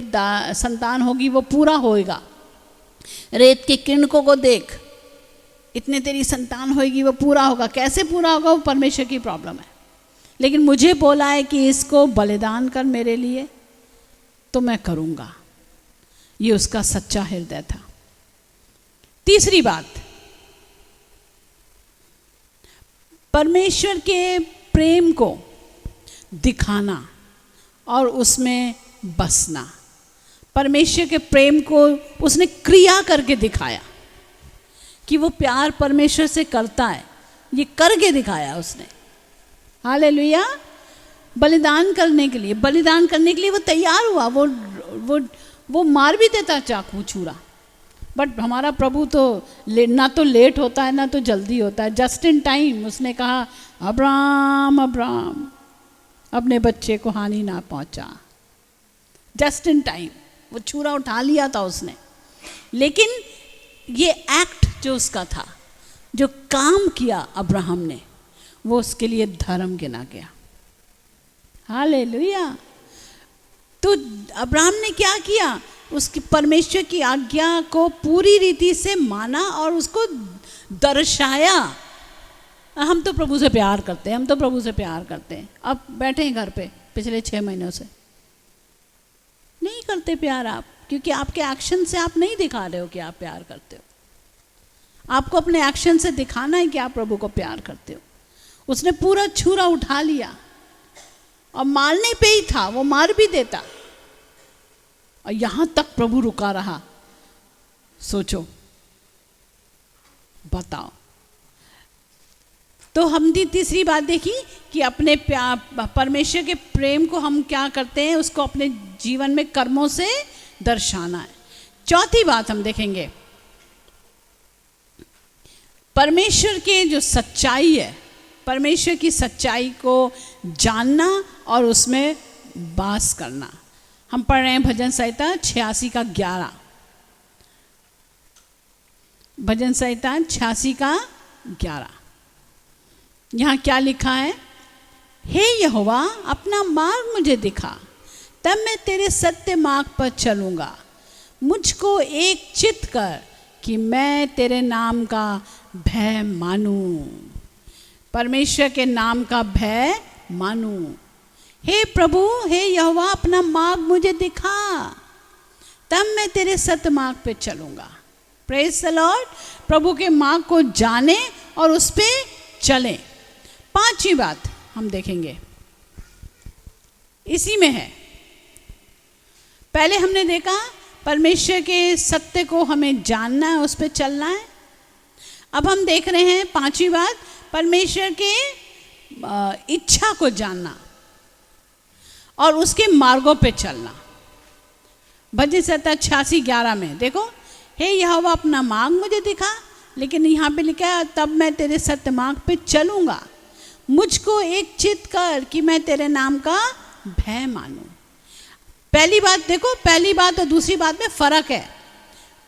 संतान होगी, वो पूरा होएगा। रेत के किरणकों को देख, इतने तेरी संतान होगी, वो पूरा होगा। कैसे पूरा होगा वो परमेश्वर की प्रॉब्लम है। लेकिन मुझे बोला है कि इसको बलिदान कर मेरे लिए, तो मैं करूँगा। ये उसका सच्चा हृदय था। तीसरी बात, परमेश्वर के प्रेम को दिखाना और उसमें बसना। परमेश्वर के प्रेम को उसने क्रिया करके दिखाया कि वो प्यार परमेश्वर से करता है। ये करके दिखाया उसने। हालेलुया। बलिदान करने के लिए वो तैयार हुआ। वो मार भी देता चाकू छुरा, बट हमारा प्रभु तो ना तो लेट होता है ना तो जल्दी होता है। जस्ट इन टाइम उसने कहा, अब्राम अब्राम, अपने बच्चे को हानि ना पहुंचा। जस्ट इन टाइम वो छुरा उठा लिया था उसने। लेकिन ये एक्ट जो उसका था, जो काम किया अब्राहम ने, वो उसके लिए धर्म गिना गया। हालेलुया। तो अब्राहम ने क्या किया? उसकी परमेश्वर की आज्ञा को पूरी रीति से माना और उसको दर्शाया। हम तो प्रभु से प्यार करते हैं, हम तो प्रभु से प्यार करते हैं। अब बैठे हैं घर पे पिछले 6 महीनों से, नहीं करते प्यार आप, क्योंकि आपके एक्शन से आप नहीं दिखा रहे हो कि आप प्यार करते हो। आपको अपने एक्शन से दिखाना है कि आप प्रभु को प्यार करते हो। उसने पूरा छुरा उठा लिया और मारने पे ही था, वो मार भी देता, और यहां तक प्रभु रुका रहा। सोचो, बताओ। तो हमने तीसरी बात देखी कि अपने परमेश्वर के प्रेम को हम क्या करते हैं, उसको अपने जीवन में कर्मों से दर्शाना है। चौथी बात हम देखेंगे, परमेश्वर के जो सच्चाई है, परमेश्वर की सच्चाई को जानना और उसमें वास करना। हम पढ़ रहे हैं भजन संहिता 86 का 11। भजन संहिता 86 का 11। यहाँ क्या लिखा है? हे यहोवा, अपना मार्ग मुझे दिखा, तब मैं तेरे सत्य मार्ग पर चलूँगा। मुझको एक चित कर कि मैं तेरे नाम का भय मानूं। परमेश्वर के नाम का भय मानूं। हे प्रभु, हे यहोवा, अपना मार्ग मुझे दिखा, तब मैं तेरे सत्य मार्ग पे चलूँगा। Praise the Lord. प्रभु के मार्ग को जाने और उस पे चले। पांचवी बात हम देखेंगे, इसी में है। पहले हमने देखा परमेश्वर के सत्य को हमें जानना है, उस पे चलना है। अब हम देख रहे हैं पांचवी बात, परमेश्वर के इच्छा को जानना और उसके मार्गों पे चलना। भजन संहिता 86:11 में देखो, हे यहोवा, अपना मार्ग मुझे दिखा, लेकिन यहाँ पे लिखा है तब मैं तेरे सत्य मार्ग पे चलूँगा। मुझको एक चित कर कि मैं तेरे नाम का भय मानूं। पहली बात देखो, पहली बात और दूसरी बात में फर्क है।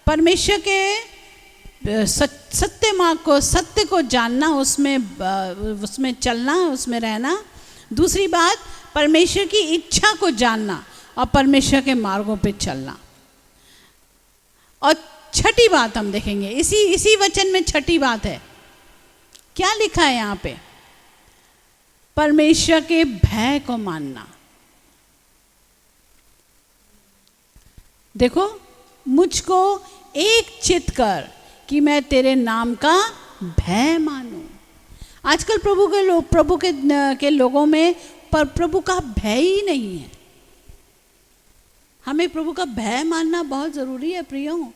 परमेश्वर के सत्य मार्ग को, सत्य को जानना, उसमें चलना, उसमें रहना। दूसरी बात, परमेश्वर की इच्छा को जानना और परमेश्वर के मार्गों पे चलना। और छठी बात हम देखेंगे, इसी वचन में छठी बात है। क्या लिखा है यहाँ पे? परमेश्वर के भय को मानना। देखो, मुझको एक चित कर कि मैं तेरे नाम का भय मानूं। आजकल प्रभु के लोगों में पर प्रभु का भय ही नहीं है। हमें प्रभु का भय मानना बहुत ज़रूरी है प्रियो।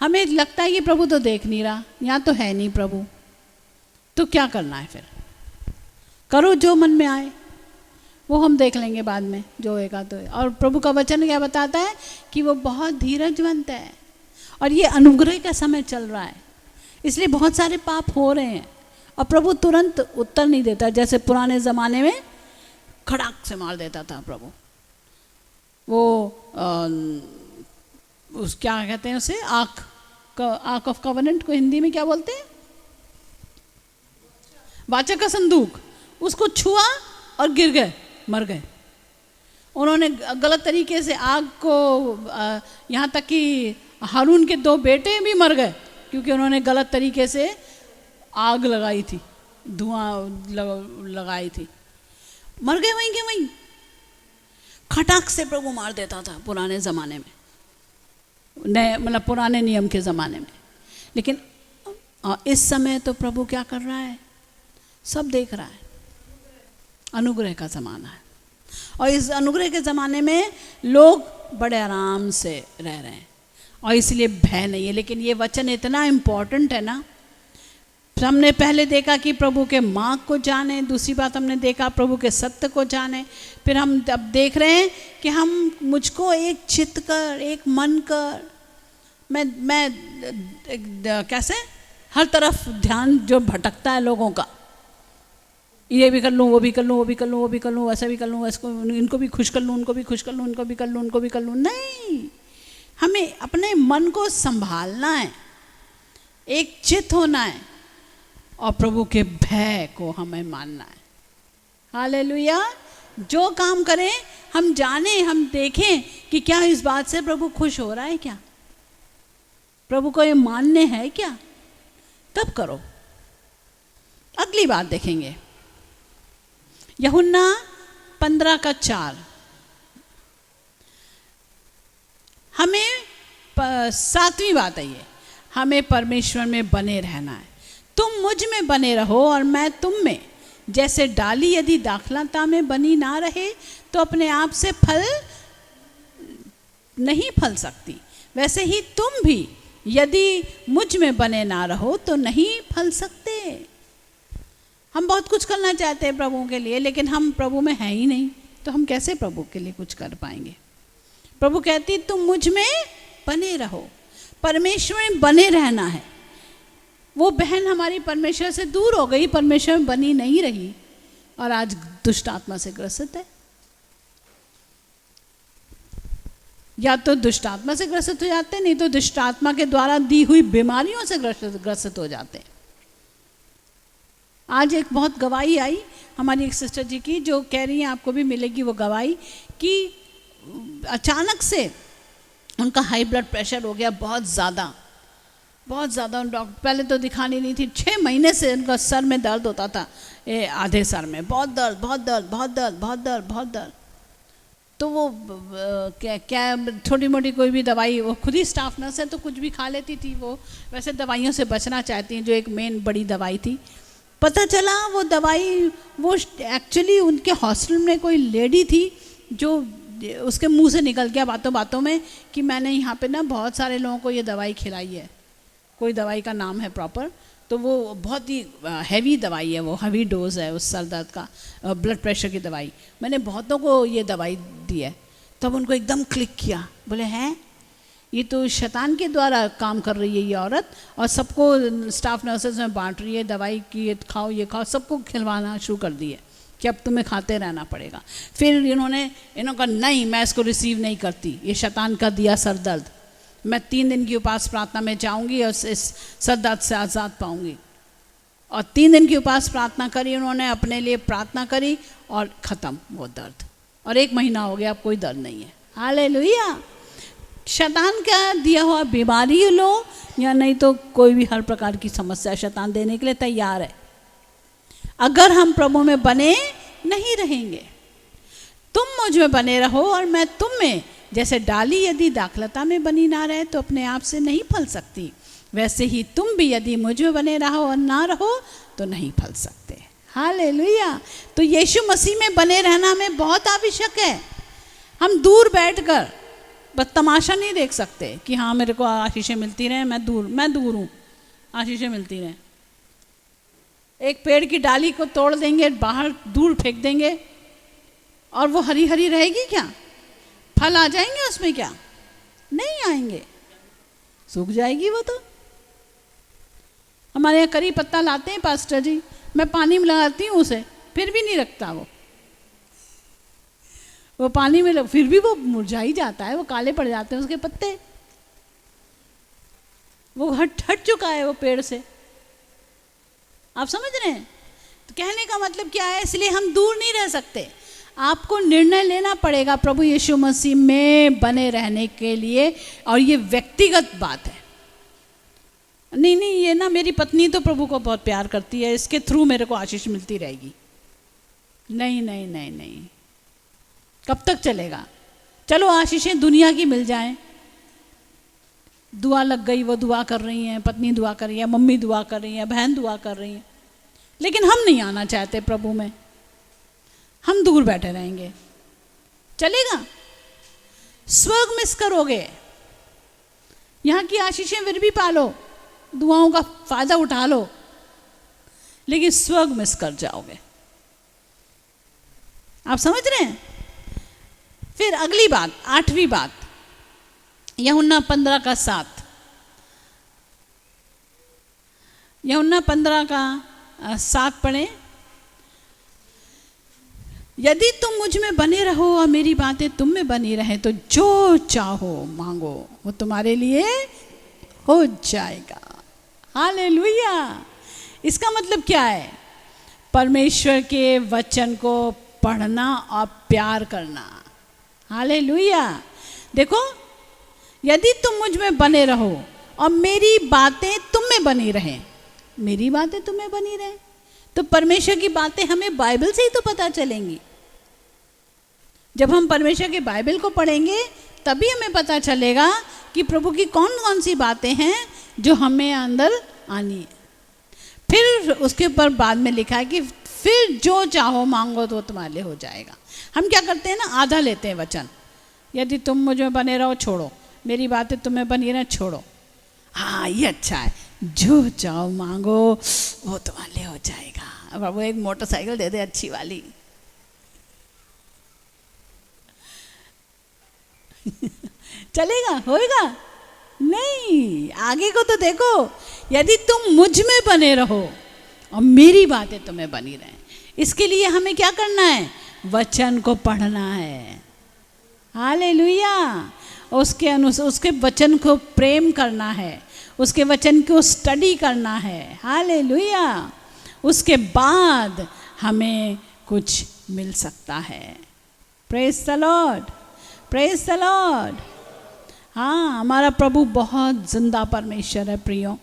हमें लगता है कि प्रभु तो देख नहीं रहा, यहाँ तो है नहीं प्रभु, तो क्या करना है फिर? करो जो मन में आए, वो हम देख लेंगे बाद में, जो होएगा तो। और प्रभु का वचन क्या बताता है कि वो बहुत धीरजवंत है, और ये अनुग्रह का समय चल रहा है, इसलिए बहुत सारे पाप हो रहे हैं और प्रभु तुरंत उत्तर नहीं देता। जैसे पुराने ज़माने में खड़ाक से मार देता था प्रभु, वो उस क्या कहते हैं उसे, आर्क ऑफ कवेनेंट को हिंदी में क्या बोलते हैं? वाचा का संदूक। उसको छुआ और गिर गए, मर गए। उन्होंने गलत तरीके से आग को, यहाँ तक कि हारून के 2 बेटे भी मर गए क्योंकि उन्होंने गलत तरीके से आग लगाई थी, धुआं लगाई थी, मर गए वहीं के वहीं। खटाक से प्रभु मार देता था पुराने ज़माने में, नए मतलब पुराने नियम के ज़माने में। लेकिन इस समय तो प्रभु क्या कर रहा है? सब देख रहा है। अनुग्रह का ज़माना है, और इस अनुग्रह के ज़माने में लोग बड़े आराम से रह रहे हैं और इसलिए भय नहीं है। लेकिन ये वचन इतना इम्पोर्टेंट है ना। हमने पहले देखा कि प्रभु के मार्ग को जाने, दूसरी बात हमने देखा प्रभु के सत्य को जाने, फिर हम अब देख रहे हैं कि हम मुझको एक चित्त कर, एक मन कर। मैं कैसे हर तरफ ध्यान जो भटकता है लोगों का, ये भी कर लूँ, वो भी कर लूँ, वो भी कर लूँ, वो भी कर लूँ, वैसा भी कर लूँ, वैसे इनको भी खुश कर लूँ, उनको भी खुश कर लूँ, इनको भी कर लूँ, उनको भी कर लूँ। नहीं, हमें अपने मन को संभालना है, एक चित्त होना है और प्रभु के भय को हमें मानना है। हालेलुया। जो काम करें हम जाने, हम देखें कि क्या इस बात से प्रभु खुश हो रहा है, क्या प्रभु को ये मानने हैं क्या, तब करो। अगली बात देखेंगे, यूहन्ना 15:4। हमें 7वीं बात है ये, हमें परमेश्वर में बने रहना है। तुम मुझ में बने रहो और मैं तुम में। जैसे डाली यदि दाखलता में बनी ना रहे तो अपने आप से फल नहीं फल सकती, वैसे ही तुम भी यदि मुझ में बने ना रहो तो नहीं फल सकते। हम बहुत कुछ करना चाहते हैं प्रभु के लिए, लेकिन हम प्रभु में हैं ही नहीं, तो हम कैसे प्रभु के लिए कुछ कर पाएंगे? प्रभु कहती तुम मुझ में बने रहो, परमेश्वर में बने रहना है। वो बहन हमारी परमेश्वर से दूर हो गई, परमेश्वर में बनी नहीं रही और आज दुष्ट आत्मा से ग्रसित है। या तो दुष्ट आत्मा से ग्रसित हो जाते हैं, नहीं तो दुष्ट आत्मा के द्वारा दी हुई बीमारियों से ग्रसित हो जाते हैं। आज एक बहुत गवाही आई हमारी एक सिस्टर जी की, जो कह रही हैं, आपको भी मिलेगी वो गवाही, कि अचानक से उनका हाई ब्लड प्रेशर हो गया बहुत ज़्यादा। डॉक्टर पहले तो दिखानी नहीं थी, 6 महीने से उनका सर में दर्द होता था, आधे सर में बहुत दर्द। तो वो क्या छोटी मोटी कोई भी दवाई, वो खुद ही स्टाफ नर्स है तो कुछ भी खा लेती थी। वो वैसे दवाइयों से बचना चाहती हैं, जो एक मेन बड़ी दवाई थी। पता चला वो दवाई, वो एक्चुअली उनके हॉस्टल में कोई लेडी थी जो उसके मुंह से निकल गया बातों बातों में कि मैंने यहाँ पे ना बहुत सारे लोगों को ये दवाई खिलाई है। कोई दवाई का नाम है प्रॉपर, तो वो बहुत ही हैवी दवाई है, वो हैवी डोज है उस सर दर्द का, ब्लड प्रेशर की दवाई। मैंने बहुतों को ये दवाई दी है। तब उनको एकदम क्लिक किया, बोले हैं ये तो शैतान के द्वारा काम कर रही है ये औरत, और सबको स्टाफ नर्सेज में बांट रही है दवाई की, ये खाओ, सबको खिलवाना शुरू कर दिए कि अब तुम्हें खाते रहना पड़ेगा। फिर इन्होंने कहा नहीं, मैं इसको रिसीव नहीं करती, ये शैतान का दिया सर दर्द, मैं 3 दिन की उपास प्रार्थना में जाऊंगी और इस सर दर्द से आज़ाद पाऊंगी। और 3 दिन की उपास प्रार्थना करी उन्होंने, अपने लिए प्रार्थना करी और ख़त्म वो दर्द। और 1 महीना हो गया, अब कोई दर्द नहीं है। हालेलुया। शैतान का दिया हुआ बीमारी लो या नहीं तो कोई भी हर प्रकार की समस्या शैतान देने के लिए तैयार है। अगर हम प्रभु में बने नहीं रहेंगे। तुम मुझ में बने रहो और मैं तुम में। जैसे डाली यदि दाखलता में बनी ना रहे तो अपने आप से नहीं फल सकती, वैसे ही तुम भी यदि मुझ में बने रहो और ना रहो तो नहीं फल सकते। हालेलुया। तो यीशु मसीह में बने रहना हमें बहुत आवश्यक है। हम दूर बैठकर बस तमाशा नहीं देख सकते कि हाँ मेरे को आशीषें मिलती रहे, मैं दूर हूँ, आशीषें मिलती रहे। एक पेड़ की डाली को तोड़ देंगे, बाहर दूर फेंक देंगे और वो हरी हरी रहेगी क्या? फल आ जाएंगे उसमें क्या? नहीं आएंगे, सूख जाएगी वो तो। हमारे यहाँ करी पत्ता लाते हैं पास्टर जी, मैं पानी में लगाती हूँ उसे, फिर भी नहीं रखता वो पानी में फिर भी वो मुरझा ही जाता है, वो काले पड़ जाते हैं उसके पत्ते, वो हट चुका है वो पेड़ से। आप समझ रहे हैं? तो कहने का मतलब क्या है? इसलिए हम दूर नहीं रह सकते, आपको निर्णय लेना पड़ेगा प्रभु यीशु मसीह में बने रहने के लिए। और ये व्यक्तिगत बात है। नहीं ये ना मेरी पत्नी तो प्रभु को बहुत प्यार करती है, इसके थ्रू मेरे को आशीष मिलती रहेगी। नहीं, कब तक चलेगा? चलो आशीषें दुनिया की मिल जाएं, दुआ लग गई, वो दुआ कर रही हैं, पत्नी दुआ कर रही है, मम्मी दुआ कर रही है, बहन दुआ कर रही है, लेकिन हम नहीं आना चाहते प्रभु में, हम दूर बैठे रहेंगे, चलेगा? स्वर्ग मिस करोगे। यहाँ की आशीषें फिर भी पालो, दुआओं का फायदा उठा लो, लेकिन स्वर्ग मिस कर जाओगे। आप समझ रहे हैं? फिर अगली बात, 8वीं बात, यूहन्ना 15:7। यूहन्ना 15:7 पढ़े। यदि तुम मुझ में बने रहो और मेरी बातें तुम में बनी रहे तो जो चाहो मांगो वो तुम्हारे लिए हो जाएगा। हालेलुया। इसका मतलब क्या है? परमेश्वर के वचन को पढ़ना और प्यार करना। हालेलुया। देखो, यदि तुम मुझ में बने रहो और मेरी बातें तुम में बनी रहें, मेरी बातें तुम में बनी रहें, तो परमेश्वर की बातें हमें बाइबल से ही तो पता चलेंगी। जब हम परमेश्वर के बाइबल को पढ़ेंगे तभी हमें पता चलेगा कि प्रभु की कौन कौन सी बातें हैं जो हमें अंदर आनी है। फिर उसके ऊपर बाद में लिखा है कि फिर जो चाहो मांगो तो तुम्हारे लिए हो जाएगा। हम क्या करते हैं ना, आधा लेते हैं वचन, यदि तुम मुझ में बने रहो छोड़ो, मेरी बातें तुम्हें बनी रहे छोड़ो। हाँ ये अच्छा है, जो चाहो मांगो वो तुम्हारे लिए हो जाएगा। बाबू एक मोटरसाइकिल दे दे अच्छी वाली। चलेगा? होएगा? नहीं, आगे को तो देखो। यदि तुम मुझ में बने रहो और मेरी बातें तुम्हें बनी रहें, इसके लिए हमें क्या करना है? वचन को पढ़ना है। हालेलुया। उसके अनुसार उसके वचन को प्रेम करना है, उसके वचन को स्टडी करना है। हालेलुया। उसके बाद हमें कुछ मिल सकता है। Praise the Lord, praise the Lord. हाँ, हमारा प्रभु बहुत जिंदा परमेश्वर है प्रियो।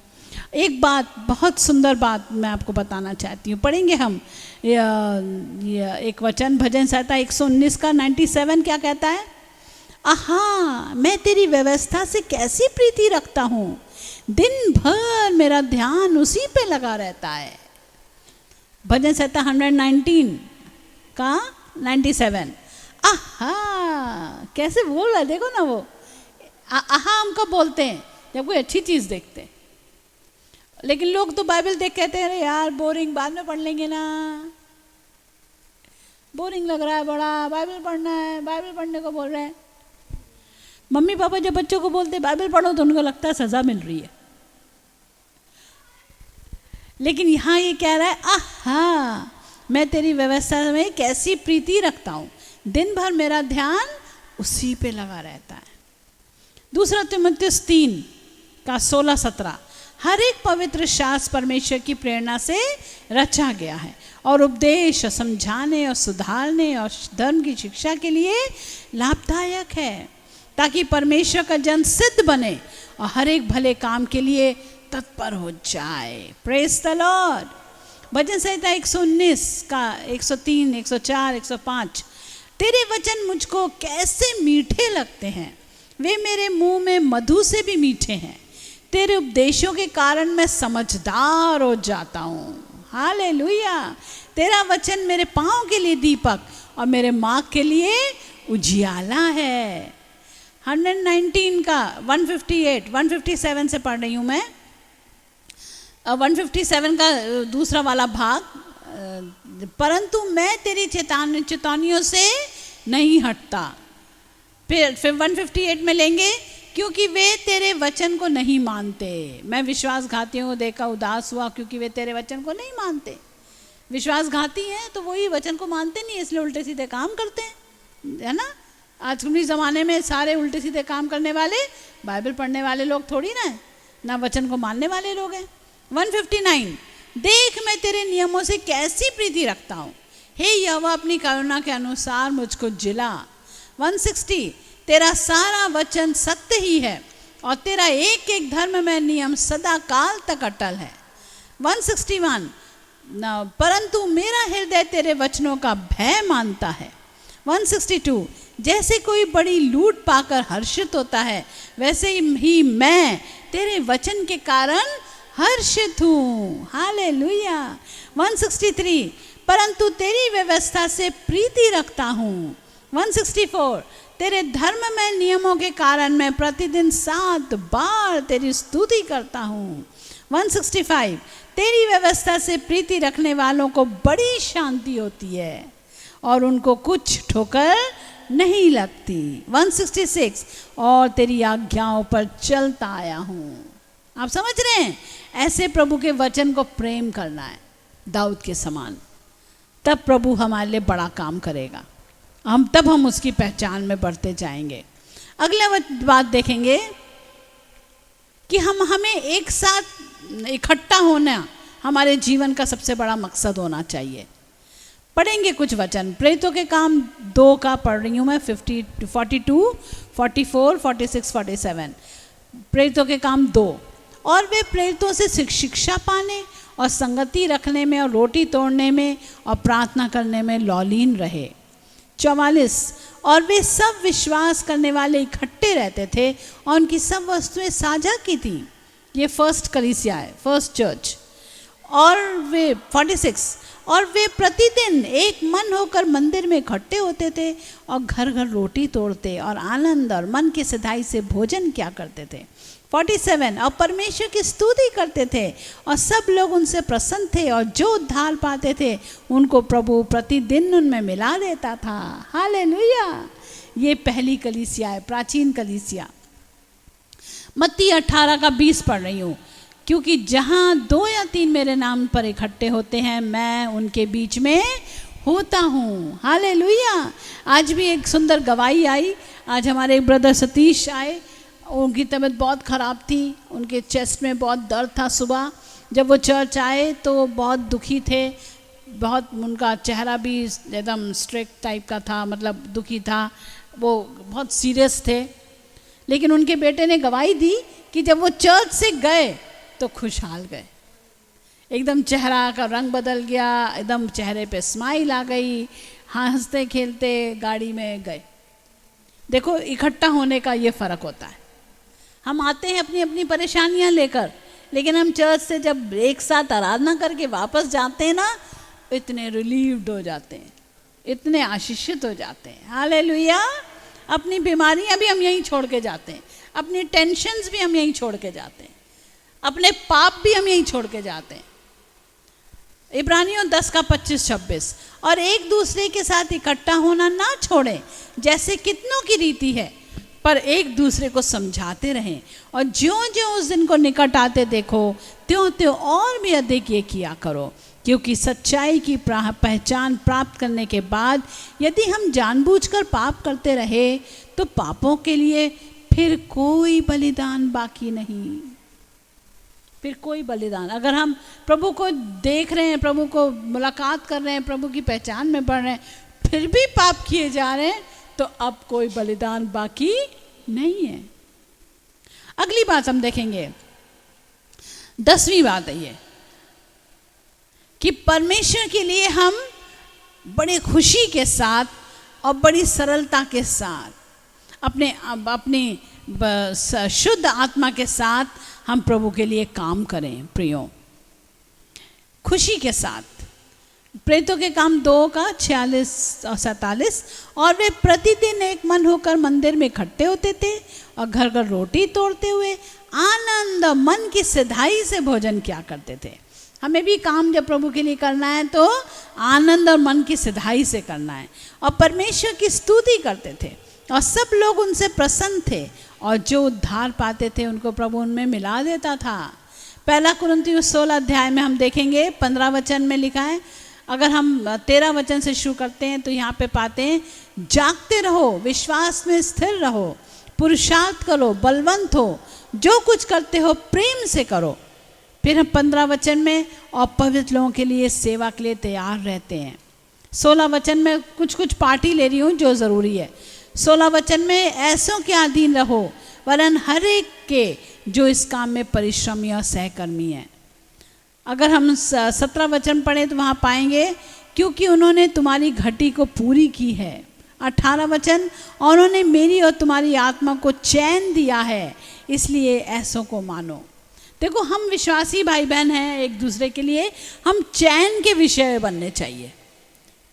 एक बात, बहुत सुंदर बात मैं आपको बताना चाहती हूँ। पढ़ेंगे हम एक वचन, भजन संहिता 119 का 97 क्या कहता है? आहा, मैं तेरी व्यवस्था से कैसी प्रीति रखता हूँ, दिन भर मेरा ध्यान उसी पे लगा रहता है। भजन संहिता 119 का 97। आहा, कैसे बोल रहा है देखो ना वो। आहा हम कब बोलते हैं? जब कोई अच्छी चीज़ देखते हैं। लेकिन लोग तो बाइबल देख कहते हैं अरे यार बोरिंग, बाद में पढ़ लेंगे ना, बोरिंग लग रहा है बड़ा, बाइबल पढ़ना है, बाइबल पढ़ने को बोल रहे हैं। मम्मी पापा जब बच्चों को बोलते बाइबल पढ़ो तो उनको लगता है सजा मिल रही है। लेकिन यहाँ ये कह रहा है आहा, मैं तेरी व्यवस्था में कैसी प्रीति रखता हूँ, दिन भर मेरा ध्यान उसी पे लगा रहता है। दूसरा तीमुथियुस 3 का 16-17। हर एक पवित्र शास्त्र परमेश्वर की प्रेरणा से रचा गया है और उपदेश, समझाने और सुधारने और धर्म की शिक्षा के लिए लाभदायक है, ताकि परमेश्वर का जन सिद्ध बने और हर एक भले काम के लिए तत्पर हो जाए। Praise the Lord. भजन संहिता 119 का 103, 104, 105। तेरे वचन मुझको कैसे मीठे लगते हैं, वे मेरे मुंह में मधु से भी मीठे हैं। तेरे उपदेशों के कारण मैं समझदार हो जाता हूँ। हालेलुया। तेरा वचन मेरे पाँव के लिए दीपक और मेरे मार्ग के लिए उजियाला है। 119 का 158, 157 से पढ़ रही हूँ मैं। 157 का दूसरा वाला भाग, परंतु मैं तेरी चेतावनियों से नहीं हटता। फिर 158 में लेंगे, क्योंकि वे तेरे वचन को नहीं मानते। मैं विश्वासघातियों को देखकर उदास हुआ, क्योंकि वे तेरे वचन को नहीं मानते। विश्वासघाती हैं तो वही वचन को मानते नहीं, इसलिए उल्टे सीधे काम करते हैं, है ना। आज के ज़माने में सारे उल्टे सीधे काम करने वाले बाइबल पढ़ने वाले लोग थोड़ी ना वचन को मानने वाले लोग हैं। 159, देख मैं तेरे नियमों से कैसी प्रीति रखता हूँ, हे यहोवा अपनी करुणा के अनुसार मुझको जिला। 160, तेरा सारा वचन सत्य ही है और तेरा एक एक धर्म में नियम सदा काल तक अटल है। 161, परंतु मेरा हृदय तेरे वचनों का भय मानता है। 162, जैसे कोई बड़ी लूट पाकर हर्षित होता है, वैसे ही मैं तेरे वचन के कारण हर्षित हूँ। हालेलुया। 163, परंतु तेरी व्यवस्था से प्रीति रखता हूँ। 164, तेरे धर्ममय नियमों के कारण मैं प्रतिदिन 7 बार तेरी स्तुति करता हूँ। 165, तेरी व्यवस्था से प्रीति रखने वालों को बड़ी शांति होती है और उनको कुछ ठोकर नहीं लगती। 166, और तेरी आज्ञाओं पर चलता आया हूँ। आप समझ रहे हैं, ऐसे प्रभु के वचन को प्रेम करना है दाऊद के समान, तब प्रभु हमारे लिए बड़ा काम करेगा। तब हम उसकी पहचान में बढ़ते जाएंगे। अगला बात देखेंगे कि हमें एक साथ इकट्ठा होना हमारे जीवन का सबसे बड़ा मकसद होना चाहिए। पढ़ेंगे कुछ वचन। प्रेरितों के काम 2 का पढ़ रही हूँ मैं, 42, 44, 46, 47। प्रेरितों के काम 2, और वे प्रेरितों से शिक्षा पाने और संगति रखने में और रोटी तोड़ने में और प्रार्थना करने में लौलीन रहे। 44, और वे सब विश्वास करने वाले इकट्ठे रहते थे और उनकी सब वस्तुएं साझा की थी। ये फर्स्ट कलीसिया है, फर्स्ट चर्च। और वे 46, और वे प्रतिदिन एक मन होकर मंदिर में इकट्ठे होते थे और घर घर रोटी तोड़ते और आनंद और मन की सिधाई से भोजन किया करते थे। 47, और परमेश्वर की स्तुति करते थे और सब लोग उनसे प्रसन्न थे और जो उद्धार पाते थे उनको प्रभु प्रतिदिन उनमें मिला देता था। हालेलुया। ये पहली कलीसिया है, प्राचीन कलीसिया। मत्ती 18 का 20 पढ़ रही हूँ, क्योंकि जहाँ 2 या 3 मेरे नाम पर इकट्ठे होते हैं, मैं उनके बीच में होता हूँ। हालेलुया। आज भी एक सुंदर गवाही आई। आज हमारे एक ब्रदर सतीश आए, उनकी तबीयत बहुत ख़राब थी, उनके चेस्ट में बहुत दर्द था। सुबह जब वो चर्च आए तो बहुत दुखी थे, बहुत उनका चेहरा भी एकदम स्ट्रिक्ट टाइप का था, मतलब दुखी था, वो बहुत सीरियस थे। लेकिन उनके बेटे ने गवाही दी कि जब वो चर्च से गए तो खुशहाल गए, एकदम चेहरा का रंग बदल गया, एकदम चेहरे पे स्माइल आ गई, हंसते खेलते गाड़ी में गए। देखो, इकट्ठा होने का ये फ़र्क होता है। हम आते हैं अपनी अपनी परेशानियां लेकर, लेकिन हम चर्च से जब एक साथ आराधना करके वापस जाते हैं ना, इतने रिलीव्ड हो जाते हैं, इतने आशीषित हो जाते हैं। हालेलुया। अपनी बीमारियां भी हम यहीं छोड़ के जाते हैं, अपनी टेंशन्स भी हम यहीं छोड़ के जाते हैं, अपने पाप भी हम यहीं छोड़ के जाते हैं। इब्रानियों 10 का 25-26, और एक दूसरे के साथ इकट्ठा होना ना छोड़ें, जैसे कितनों की रीति है, पर एक दूसरे को समझाते रहें, और ज्यों ज्यों उस दिन को निकट आते देखो, त्यों त्यों और भी अधिक ये किया करो, क्योंकि सच्चाई की पहचान प्राप्त करने के बाद यदि हम जानबूझकर पाप करते रहे तो पापों के लिए फिर कोई बलिदान बाकी नहीं। फिर कोई बलिदान, अगर हम प्रभु को देख रहे हैं, प्रभु को मुलाकात कर रहे हैं, प्रभु की पहचान में बढ़ रहे हैं, फिर भी पाप किए जा रहे हैं, तो अब कोई बलिदान बाकी नहीं है। अगली बात हम देखेंगे, 10वीं बात है ये, कि परमेश्वर के लिए हम बड़ी खुशी के साथ और बड़ी सरलता के साथ अपनी शुद्ध आत्मा के साथ हम प्रभु के लिए काम करें। प्रियो, खुशी के साथ। प्रेरितों के काम 2 का 46 और 47। और वे प्रतिदिन एक मन होकर मंदिर में इकट्ठे होते थे और घर घर रोटी तोड़ते हुए आनंद और मन की सिधाई से भोजन किया करते थे। हमें भी काम जब प्रभु के लिए करना है तो आनंद और मन की सिधाई से करना है। और परमेश्वर की स्तुति करते थे और सब लोग उनसे प्रसन्न थे और जो उद्धार पाते थे उनको प्रभु उनमें मिला देता था। 1 कुरिन्थियों 16 अध्याय में हम देखेंगे 15 वचन में लिखा है। अगर हम 13 वचन से शुरू करते हैं तो यहाँ पे पाते हैं, जागते रहो, विश्वास में स्थिर रहो, पुरुषार्थ करो, बलवंत हो, जो कुछ करते हो प्रेम से करो। फिर हम 15 वचन में, और पवित्र लोगों के लिए सेवा के लिए तैयार रहते हैं। 16 वचन में कुछ पार्टी ले रही हूँ जो ज़रूरी है। 16 वचन में, ऐसों के अधीन रहो वरन हर एक के जो इस काम में परिश्रमी और सहकर्मी है। अगर हम 17 वचन पढ़ें तो वहाँ पाएंगे, क्योंकि उन्होंने तुम्हारी घटी को पूरी की है। 18 वचन, और उन्होंने मेरी और तुम्हारी आत्मा को चैन दिया है, इसलिए ऐसों को मानो। देखो, हम विश्वासी भाई बहन हैं, एक दूसरे के लिए हम चैन के विषय बनने चाहिए।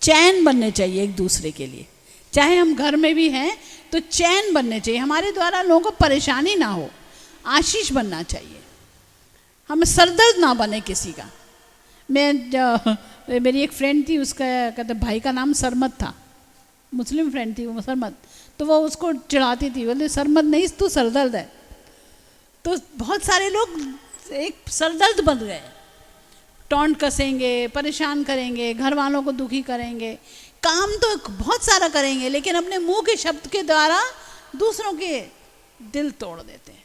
चैन बनने चाहिए एक दूसरे के लिए। चाहे हम घर में भी हैं तो चैन बनने चाहिए। हमारे द्वारा लोगों को परेशानी ना हो, आशीष बनना चाहिए। हम सरदर्द ना बने किसी का। मेरी एक फ्रेंड थी, उसका कहते भाई का नाम सरमत था, मुस्लिम फ्रेंड थी वो सरमत। तो वो उसको चिढ़ाती थी, बोले सरमत नहीं तू सरदर्द है। तो बहुत सारे लोग एक सरदर्द बन गए, टॉन्ट कसेंगे, परेशान करेंगे, घर वालों को दुखी करेंगे, काम तो बहुत सारा करेंगे लेकिन अपने मुंह के शब्द के द्वारा दूसरों के दिल तोड़ देते हैं।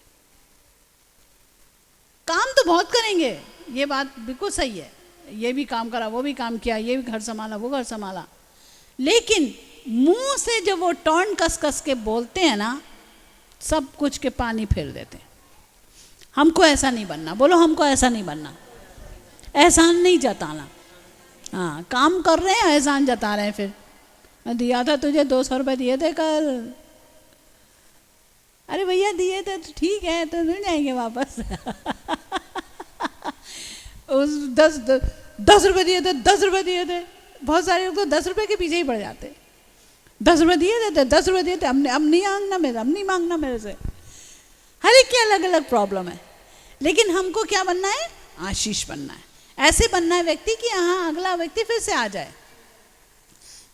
काम तो बहुत करेंगे, ये बात बिल्कुल सही है, ये भी काम करा, वो भी काम किया, ये भी घर संभाला, वो घर संभाला, लेकिन मुंह से जब वो टॉन्ट कस कस के बोलते हैं ना, सब कुछ के पानी फेर देते हैं। हमको ऐसा नहीं बनना। बोलो, हमको ऐसा नहीं बनना। एहसान नहीं जताना। हाँ, काम कर रहे हैं, एहसान जता रहे हैं। फिर मैं दिया था तुझे 200 रुपये दिए थे कल। अरे भैया दिए थे तो ठीक है, तो मिल जाएंगे वापस। उस 10 रुपये दिए थे, 10 रुपये दिए थे। बहुत सारे लोग तो 10 रुपये के पीछे ही पड़ जाते। 10 रुपये दिए थे, 10 रुपये दिए थे, अब नहीं मांगना मेरे, अब नहीं मांगना मेरे से। हर एक की अलग अलग प्रॉब्लम है, लेकिन हमको क्या बनना है? आशीष बनना है। ऐसे बनना है व्यक्ति कि हाँ, अगला व्यक्ति फिर से आ जाए,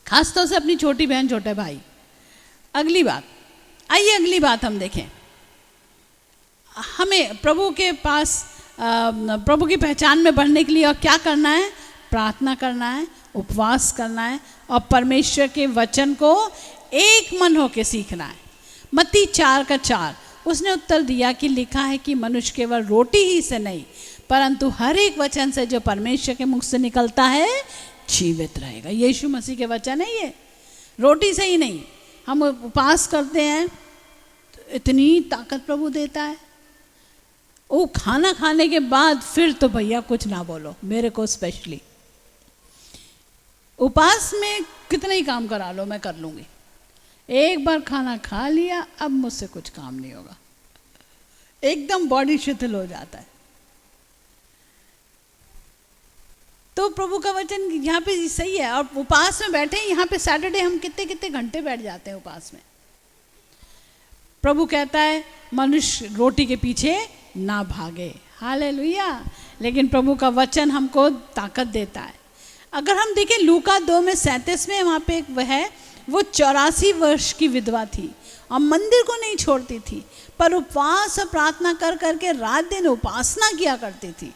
खासतौर से अपनी छोटी बहन, छोटे भाई। अगली बात, आइए अगली बात हम देखें। हमें प्रभु के पास प्रभु की पहचान में बढ़ने के लिए और क्या करना है? प्रार्थना करना है, उपवास करना है और परमेश्वर के वचन को एक मन होकर सीखना है। मत्ती 4:4 उसने उत्तर दिया कि लिखा है कि मनुष्य केवल रोटी ही से नहीं परंतु हर एक वचन से जो परमेश्वर के मुख से निकलता है जीवित रहेगा। यीशु मसीह के वचन है ये, रोटी से ही नहीं। हम उपवास करते हैं तो इतनी ताकत प्रभु देता है। वो खाना खाने के बाद फिर तो भैया कुछ ना बोलो, मेरे को स्पेशली उपवास में कितना ही काम करा लो, मैं कर लूँगी। एक बार खाना खा लिया, अब मुझसे कुछ काम नहीं होगा, एकदम बॉडी शिथिल हो जाता है। तो प्रभु का वचन यहाँ पे सही है। और उपवास में बैठे, यहाँ पे सैटरडे हम कितने कितने घंटे बैठ जाते हैं उपवास में। प्रभु कहता है मनुष्य रोटी के पीछे ना भागे, हालेलुया। लेकिन प्रभु का वचन हमको ताकत देता है। अगर हम देखें लूका 2:37 में, वहाँ पे एक वह है, वो 84 वर्ष की विधवा थी और मंदिर को नहीं छोड़ती थी, पर उपवास और प्रार्थना कर करके रात दिन उपासना किया करती थी।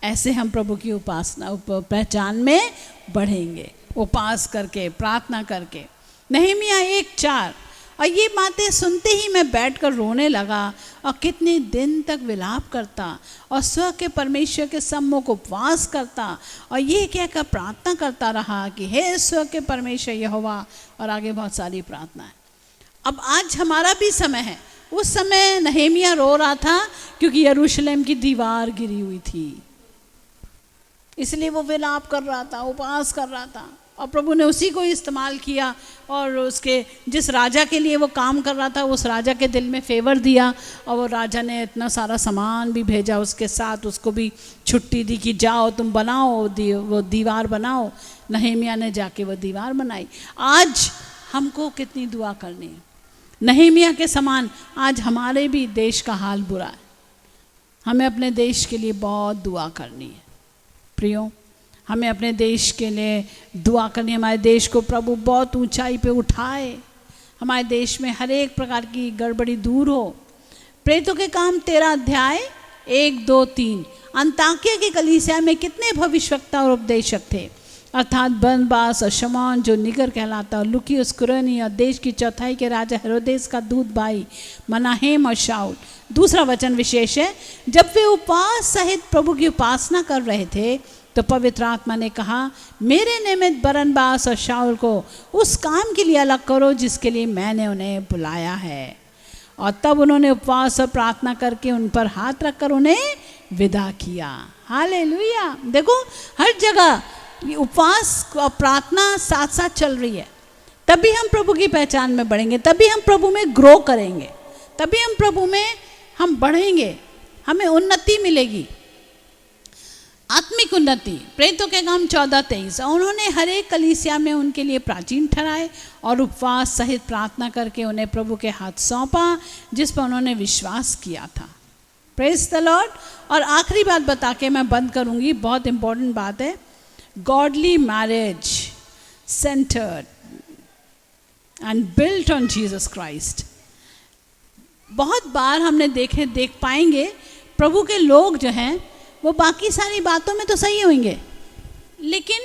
ऐसे हम प्रभु की उपासना पहचान में बढ़ेंगे, उपवास करके, प्रार्थना करके। नहमिया 1:4 और ये बातें सुनते ही मैं बैठकर रोने लगा और कितने दिन तक विलाप करता और स्व के परमेश्वर के सम्मुख उपवास करता और ये कहकर प्रार्थना करता रहा कि हे स्व के परमेश्वर यहोवा। और आगे बहुत सारी प्रार्थना है। अब आज हमारा भी समय है। उस समय नहमिया रो रहा था क्योंकि यरूशलेम की दीवार गिरी हुई थी। इसलिए वो विलाप कर रहा था, उपवास कर रहा था, और प्रभु ने उसी को इस्तेमाल किया और उसके जिस राजा के लिए वो काम कर रहा था उस राजा के दिल में फेवर दिया, और वो राजा ने इतना सारा सामान भी भेजा उसके साथ, उसको भी छुट्टी दी कि जाओ तुम बनाओ वो दीवार बनाओ। नहेमिया ने जाके वो दीवार बनाई। आज हमको कितनी दुआ करनी है। नहेमिया के समान आज हमारे भी देश का हाल बुरा है, हमें अपने देश के लिए बहुत दुआ करनी है। प्रियो, हमें अपने देश के लिए दुआ करनी है, हमारे देश को प्रभु बहुत ऊंचाई पे उठाए, हमारे देश में हर एक प्रकार की गड़बड़ी दूर हो। प्रेरितों के काम 13 अध्याय 1, 2, 3। अंताकिया की कलीसिया में कितने भविष्यवक्ता और उपदेशक थे, अर्थात बरनबास और शमौन जो निगर कहलाता, और लुकियुस कुरेनी, और देश की चौथाई के राजा हेरोदेस का दूध भाई मनाहेम और शाऊल। दूसरा वचन विशेष है, जब वे उपवास सहित प्रभु की उपासना कर रहे थे तो पवित्र आत्मा ने कहा, मेरे निमित्त बरनबास और शाऊल को उस काम के लिए अलग करो जिसके लिए मैंने उन्हें बुलाया है। और तब उन्होंने उपवास और प्रार्थना करके उन पर हाथ रखकर उन्हें विदा किया। हालेलुया। देखो, हर जगह ये उपवास और प्रार्थना साथ साथ चल रही है। तभी हम प्रभु की पहचान में बढ़ेंगे, तभी हम प्रभु में ग्रो करेंगे, तभी हम प्रभु में हम बढ़ेंगे, हमें उन्नति मिलेगी, आत्मिक उन्नति। प्रेरितों के काम 14:23। उन्होंने हर एक कलीसिया में उनके लिए प्राचीन ठहराए और उपवास सहित प्रार्थना करके उन्हें प्रभु के हाथ सौंपा जिस पर उन्होंने विश्वास किया था। Praise the Lord. और आखिरी बात बता के मैं बंद करूंगी, बहुत इंपॉर्टेंट बात है। Godly marriage centred and built on Jesus Christ. बहुत बार हमने देख पाएंगे प्रभु के लोग जो हैं वो बाकी सारी बातों में तो सही होंगे, लेकिन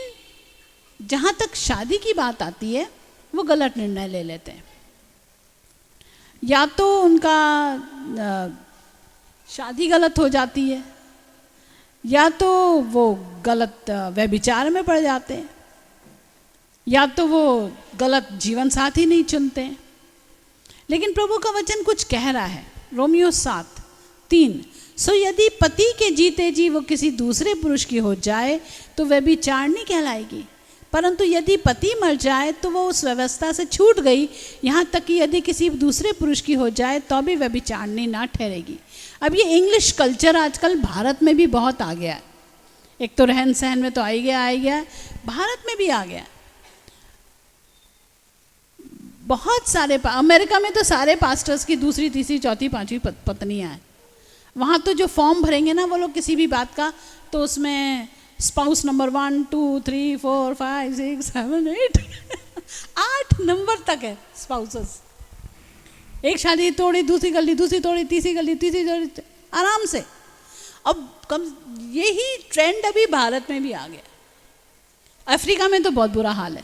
जहाँ तक शादी की बात आती है वो गलत निर्णय ले लेते हैं। या तो उनका शादी गलत हो जाती है, या तो वो गलत व्यभिचार में पड़ जाते हैं, या तो वो गलत जीवन साथी नहीं चुनते हैं। लेकिन प्रभु का वचन कुछ कह रहा है। रोमियो 7:3। सो यदि पति के जीते जी वो किसी दूसरे पुरुष की हो जाए तो व्यभिचारिणी कहलाएगी, परंतु यदि पति मर जाए तो वो उस व्यवस्था से छूट गई, यहाँ तक कि यदि किसी दूसरे पुरुष की हो जाए तो भी व्यभिचारिणी ना ठहरेगी। अब ये इंग्लिश कल्चर आजकल भारत में भी बहुत आ गया है। एक तो रहन सहन में तो आ गया, भारत में भी आ गया। बहुत सारे अमेरिका में तो सारे पास्टर्स की दूसरी, तीसरी, चौथी, पांचवी पत्नियां हैं। वहाँ तो जो फॉर्म भरेंगे ना वो लोग किसी भी बात का, तो उसमें स्पाउस नंबर 1, 2, 3, 4, 5, 6, 7, 8 8 नंबर तक है स्पाउसेस। एक शादी तोड़ी, दूसरी कर ली, दूसरी तोड़ी, तीसरी कर ली, तीसरी तोड़ी, आराम से। अब कम यही ट्रेंड अभी भारत में भी आ गया। अफ्रीका में तो बहुत बुरा हाल है,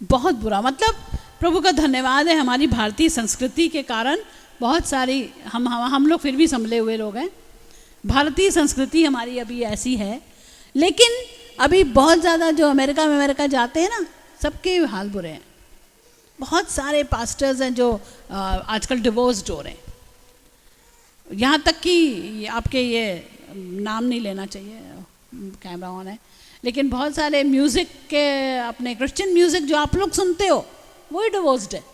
बहुत बुरा। मतलब प्रभु का धन्यवाद है, हमारी भारतीय संस्कृति के कारण बहुत सारी हम लोग फिर भी संभले हुए लोग हैं। भारतीय संस्कृति हमारी अभी ऐसी है, लेकिन अभी बहुत ज़्यादा जो अमेरिका जाते हैं ना, सबके हाल बुरे हैं। बहुत सारे पास्टर्स हैं जो आजकल डिवोर्स्ड हो रहे हैं। यहाँ तक कि आपके ये नाम नहीं लेना चाहिए, कैमरा ऑन है, लेकिन बहुत सारे म्यूज़िक के अपने क्रिश्चियन म्यूज़िक जो आप लोग सुनते हो वही डिवोर्स्ड है।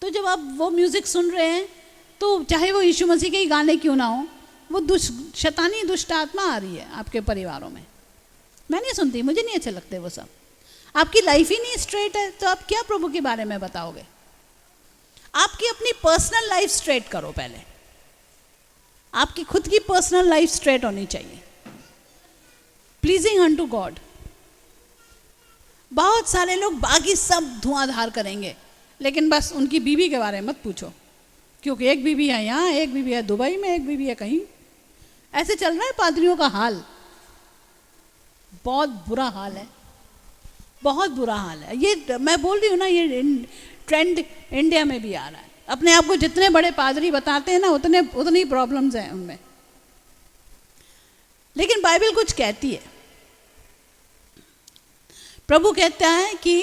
तो जब आप वो म्यूज़िक सुन रहे हैं तो चाहे वो यीशु मसीह के ही गाने क्यों ना हो, वो शैतानी दुष्ट आत्मा आ रही है आपके परिवारों में। मैं नहीं सुनती, मुझे नहीं अच्छे लगते वो सब। आपकी लाइफ ही नहीं स्ट्रेट है तो आप क्या प्रभु के बारे में बताओगे? आपकी अपनी पर्सनल लाइफ स्ट्रेट करो पहले। आपकी खुद की पर्सनल लाइफ स्ट्रेट होनी चाहिए, प्लीजिंग अनटू गॉड। बहुत सारे लोग बाकी सब धुआंधार करेंगे, लेकिन बस उनकी बीवी के बारे में मत पूछो, क्योंकि एक बीवी है यहाँ, एक बीवी है दुबई में, एक बीवी है कहीं। ऐसे चल रहा है पादरियों का हाल। बहुत बुरा हाल है, बहुत बुरा हाल है। ये मैं बोल रही हूँ ना, ये ट्रेंड इंडिया में भी आ रहा है। अपने आप को जितने बड़े पादरी बताते हैं ना, उतनी प्रॉब्लम्स हैं उनमें। लेकिन बाइबल कुछ कहती है। प्रभु कहता है कि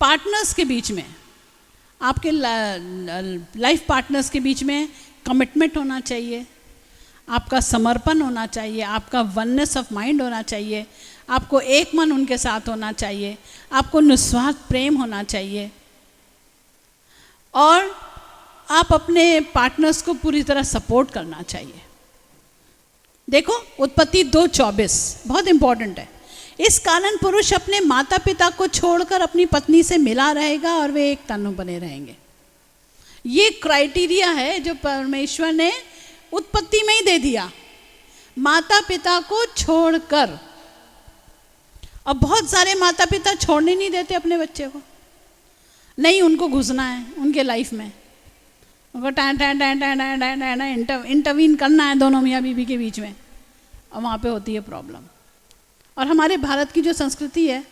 पार्टनर्स के बीच में, आपके लाइफ पार्टनर्स के बीच में कमिटमेंट होना चाहिए। आपका समर्पण होना चाहिए, आपका वननेस ऑफ माइंड होना चाहिए, आपको एक मन उनके साथ होना चाहिए, आपको निस्वार्थ प्रेम होना चाहिए, और आप अपने पार्टनर्स को पूरी तरह सपोर्ट करना चाहिए। देखो उत्पत्ति 2:24 बहुत इंपॉर्टेंट है। इस कारण पुरुष अपने माता पिता को छोड़कर अपनी पत्नी से मिला रहेगा और वे एक तन बने रहेंगे। ये क्राइटेरिया है जो परमेश्वर ने उत्पत्ति में ही दे दिया, माता पिता को छोड़कर। अब बहुत सारे माता पिता छोड़ने नहीं देते अपने बच्चे को, नहीं उनको घुसना है उनके लाइफ में, उनको इंटरवीन करना है दोनों मियाँ बीवी के बीच में, और वहाँ पे होती है प्रॉब्लम। और हमारे भारत की जो संस्कृति है,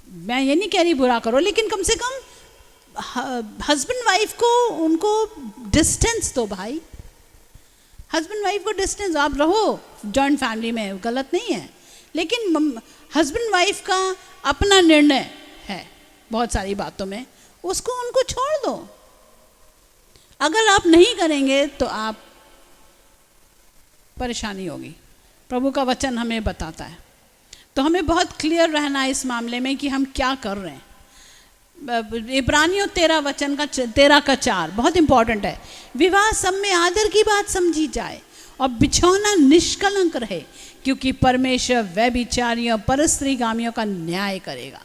मैं ये नहीं कह रही बुरा करो, लेकिन कम से कम हस्बैंड वाइफ को उनको डिस्टेंस दो भाई, हस्बैंड वाइफ को डिस्टेंस। आप रहो जॉइंट फैमिली में, गलत नहीं है, लेकिन हस्बैंड वाइफ का अपना निर्णय है बहुत सारी बातों में, उसको उनको छोड़ दो। अगर आप नहीं करेंगे तो आप परेशानी होगी, प्रभु का वचन हमें बताता है। तो हमें बहुत क्लियर रहना है इस मामले में कि हम क्या कर रहे हैं। इब्रानियों 13:4 बहुत इंपॉर्टेंट है। विवाह सब में आदर की बात समझी जाए और बिछौना निष्कलंक रहे, क्योंकि परमेश्वर व्यभिचारियों परस्त्रीगामियों का न्याय करेगा।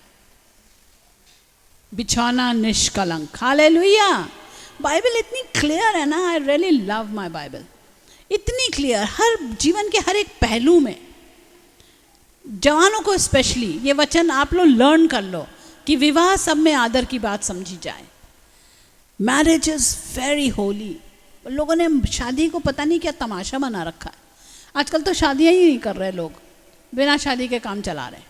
बिछौना निष्कलंक, हालेलुया। बाइबल इतनी क्लियर है ना, I really love my Bible, इतनी क्लियर, हर जीवन के हर एक पहलू में। जवानों को स्पेशली ये वचन आप लोग लर्न कर लो कि विवाह सब में आदर की बात समझी जाए। Marriage is very Holi. लोगों ने शादी को पता नहीं क्या तमाशा बना रखा है। आजकल तो शादियां ही नहीं कर रहे लोग, बिना शादी के काम चला रहे।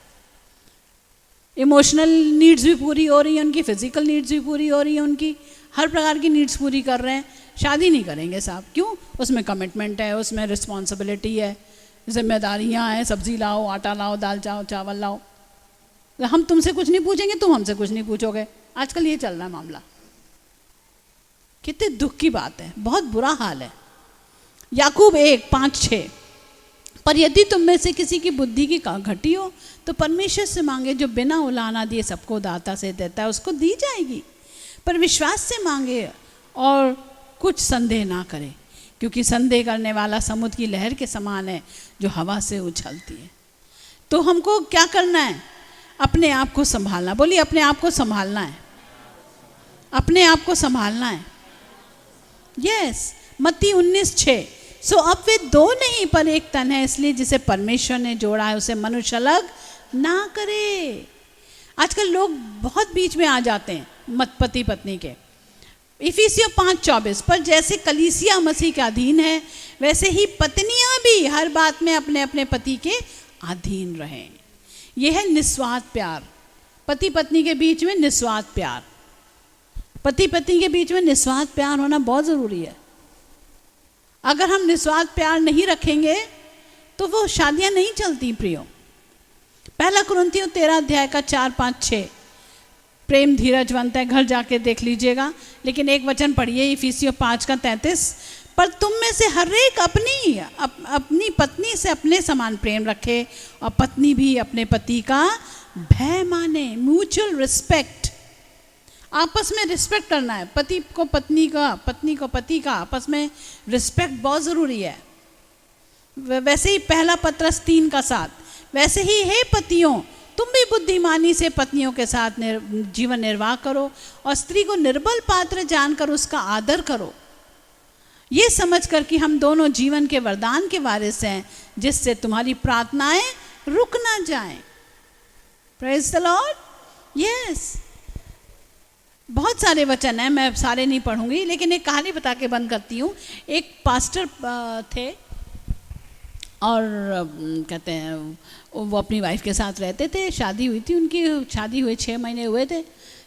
इमोशनल नीड्स भी पूरी हो रही है उनकी, फिजिकल नीड्स भी पूरी हो रही है उनकी, हर प्रकार की नीड्स पूरी कर रहे हैं। शादी नहीं करेंगे साहब, क्यों? उसमें कमिटमेंट है, उसमें रिस्पॉन्सिबिलिटी है, जिम्मेदारियां हैं, सब्जी लाओ, आटा लाओ, दाल चाओ, चावल लाओ। हम तुमसे कुछ नहीं पूछेंगे, तुम हमसे कुछ नहीं पूछोगे। आजकल ये चल रहा है मामला। कितने दुख की बात है, बहुत बुरा हाल है। याकूब 1:5-6, पर यदि तुम में से किसी की बुद्धि की घटी हो तो परमेश्वर से मांगे, जो बिना उलाहना दिए सबको दाता से देता है, उसको दी जाएगी। पर विश्वास से मांगे और कुछ संदेह ना करे, क्योंकि संदेह करने वाला समुद्र की लहर के समान है जो हवा से उछलती है। तो हमको क्या करना है? अपने आप को संभालना। बोलिए, अपने आप को संभालना है, अपने आप को संभालना है। यस, मत्ती 19:6, सो अब वे दो नहीं पर एक तन है, इसलिए जिसे परमेश्वर ने जोड़ा है उसे मनुष्य अलग ना करे। आजकल लोग बहुत बीच में आ जाते हैं पति पत्नी के। इफिसियों 5:24, पर जैसे कलीसिया मसीह के अधीन है, वैसे ही पत्नियां भी हर बात में अपने अपने पति के अधीन रहें। यह है निस्वार्थ प्यार। पति पत्नी के बीच में निस्वार्थ प्यार, पति पत्नी के बीच में निस्वार्थ प्यार होना बहुत ज़रूरी है। अगर हम निस्वार्थ प्यार नहीं रखेंगे तो वो शादियां नहीं चलती प्रियो। 1 कुरिन्थियों 13:4-5-6, प्रेम धीरजवंत है, घर जाके देख लीजिएगा। लेकिन एक वचन पढ़िए, इफिसियों 5:33, पर तुम में से हर एक अपनी पत्नी से अपने समान प्रेम रखे और पत्नी भी अपने पति का भय माने। म्यूचुअल रिस्पेक्ट, आपस में रिस्पेक्ट करना है। पति को पत्नी का, पत्नी को पति का, आपस में रिस्पेक्ट बहुत ज़रूरी है। वैसे ही 1 पत्रस 3:7, वैसे ही हे पतियों, तुम भी बुद्धिमानी से पत्नियों के साथ जीवन निर्वाह करो और स्त्री को निर्बल पात्र जानकर उसका आदर करो, ये समझकर कि हम दोनों जीवन के वरदान के वारिस हैं, जिससे तुम्हारी प्रार्थनाएं रुक ना जाएं। Praise the Lord. यस, बहुत सारे वचन हैं, मैं सारे नहीं पढ़ूंगी, लेकिन एक कहानी बता के बंद करती हूँ। एक पास्टर थे और कहते हैं वो अपनी वाइफ के साथ रहते थे। शादी हुई थी उनकी, शादी हुए 6 महीने हुए थे,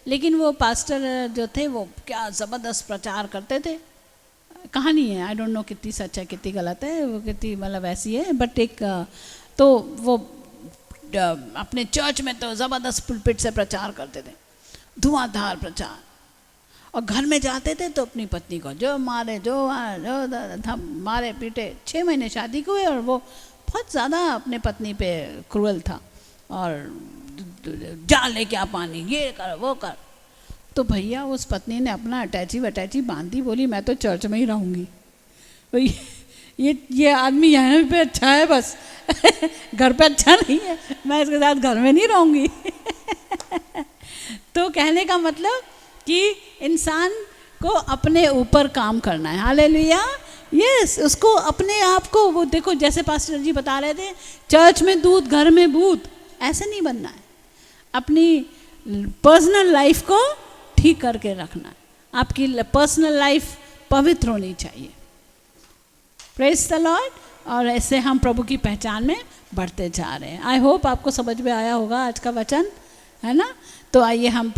लेकिन वो पास्टर जो थे वो क्या ज़बरदस्त प्रचार करते थे। कहानी है, आई डोंट नो कितनी सच है कितनी गलत है, वो कितनी मतलब ऐसी है, बट एक तो वो अपने चर्च में तो ज़बरदस्त पुलपिट से प्रचार करते थे, धुआंधार प्रचार। और घर में जाते थे तो अपनी पत्नी को जो मारे मारे पीटे। 6 महीने शादी को हुए और वो बहुत ज़्यादा अपने पत्नी पे क्रूअल था, और जा लेके आ पानी, ये कर वो कर। तो भैया उस पत्नी ने अपना अटैची वटैची बांधी, बोली मैं तो चर्च में ही रहूँगी, ये आदमी यहाँ पे अच्छा है बस घर पे अच्छा नहीं है, मैं इसके साथ घर में नहीं रहूँगी तो कहने का मतलब कि इंसान को अपने ऊपर काम करना है। हालेलुया, यस, उसको अपने आप को, वो देखो जैसे पास्टर जी बता रहे थे, चर्च में दूध घर में भूत, ऐसे नहीं बनना है। अपनी पर्सनल लाइफ को ठीक करके रखना है, आपकी पर्सनल लाइफ पवित्र होनी चाहिए। Praise the Lord. और ऐसे हम प्रभु की पहचान में बढ़ते जा रहे हैं। आई होप आपको समझ में आया होगा आज का वचन, है ना। तो आइए हम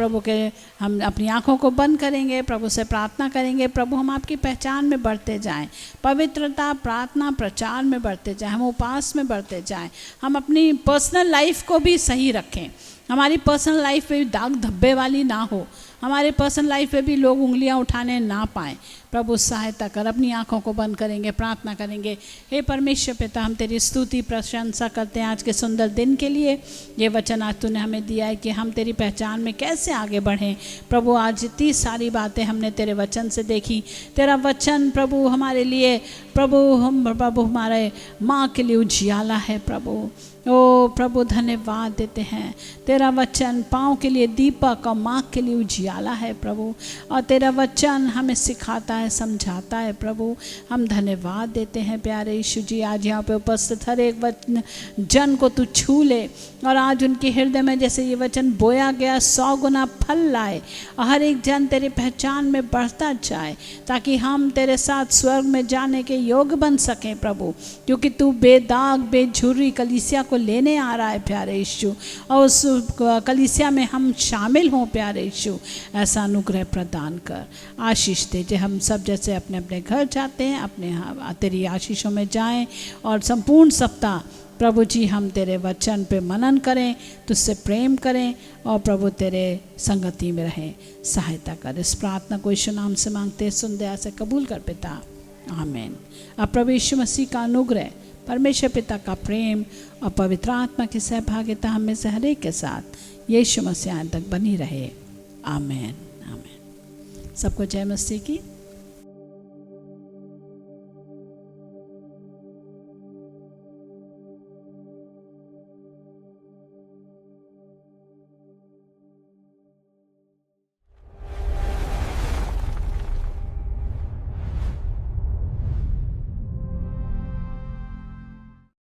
हम अपनी आँखों को बंद करेंगे, प्रभु से प्रार्थना करेंगे, प्रभु हम आपकी पहचान में बढ़ते जाएं, पवित्रता, प्रार्थना, प्रचार में बढ़ते जाएं, हम उपवास में बढ़ते जाएं, हम अपनी पर्सनल लाइफ को भी सही रखें, हमारी पर्सनल लाइफ में दाग धब्बे वाली ना हो, हमारे पर्सनल लाइफ में भी लोग उंगलियां उठाने ना पाएँ। प्रभु सहायता कर। अपनी आँखों को बंद करेंगे, प्रार्थना करेंगे। हे परमेश्वर पिता, हम तेरी स्तुति प्रशंसा करते हैं आज के सुंदर दिन के लिए। ये वचन आज तूने हमें दिया है कि हम तेरी पहचान में कैसे आगे बढ़ें। प्रभु आज इतनी सारी बातें हमने तेरे वचन से देखी। तेरा वचन प्रभु हमारे लिए, प्रभु हमारे माँ के लिए उजियाला है। प्रभु ओ प्रभु धन्यवाद देते हैं। तेरा वचन पाँव के लिए दीपक और माँ के लिए उजियाला है प्रभु, और तेरा वचन हमें सिखाता है, समझाता है। प्रभु हम धन्यवाद देते हैं प्यारे यीशु जी। आज यहाँ पे उपस्थित हर एक जन को तू छू ले, और आज उनके हृदय में जैसे ये वचन बोया गया 100 गुना फल लाए, और हर एक जन तेरी पहचान में बढ़ता जाए, ताकि हम तेरे साथ स्वर्ग में जाने के योग्य बन सकें प्रभु, क्योंकि तू बेदाग बेझुर्री कलीसिया को लेने आ रहा है प्यारे यीशु, और उस कलीसिया में हम शामिल हों प्यारे यीशु। ऐसा अनुग्रह प्रदान कर, आशीष दे। जे हम सब जैसे अपने अपने घर जाते हैं, अपने तेरी आशीषों में जाएं, और संपूर्ण सप्ताह प्रभु जी हम तेरे वचन पे मनन करें, तुझसे प्रेम करें, और प्रभु तेरे संगति में रहें। सहायता कर। इस प्रार्थना को यीशु नाम से मांगते, सुन दया से कबूल कर पिता, आमीन। अब प्रभु यीशु मसीह का अनुग्रह, परमेश्वर पिता का प्रेम और पवित्र आत्मा की सहभागिता हमें से हर एक के साथ यीशु मसीह तक बनी रहे। आमीन, आमीन। सबको जय मसीह की।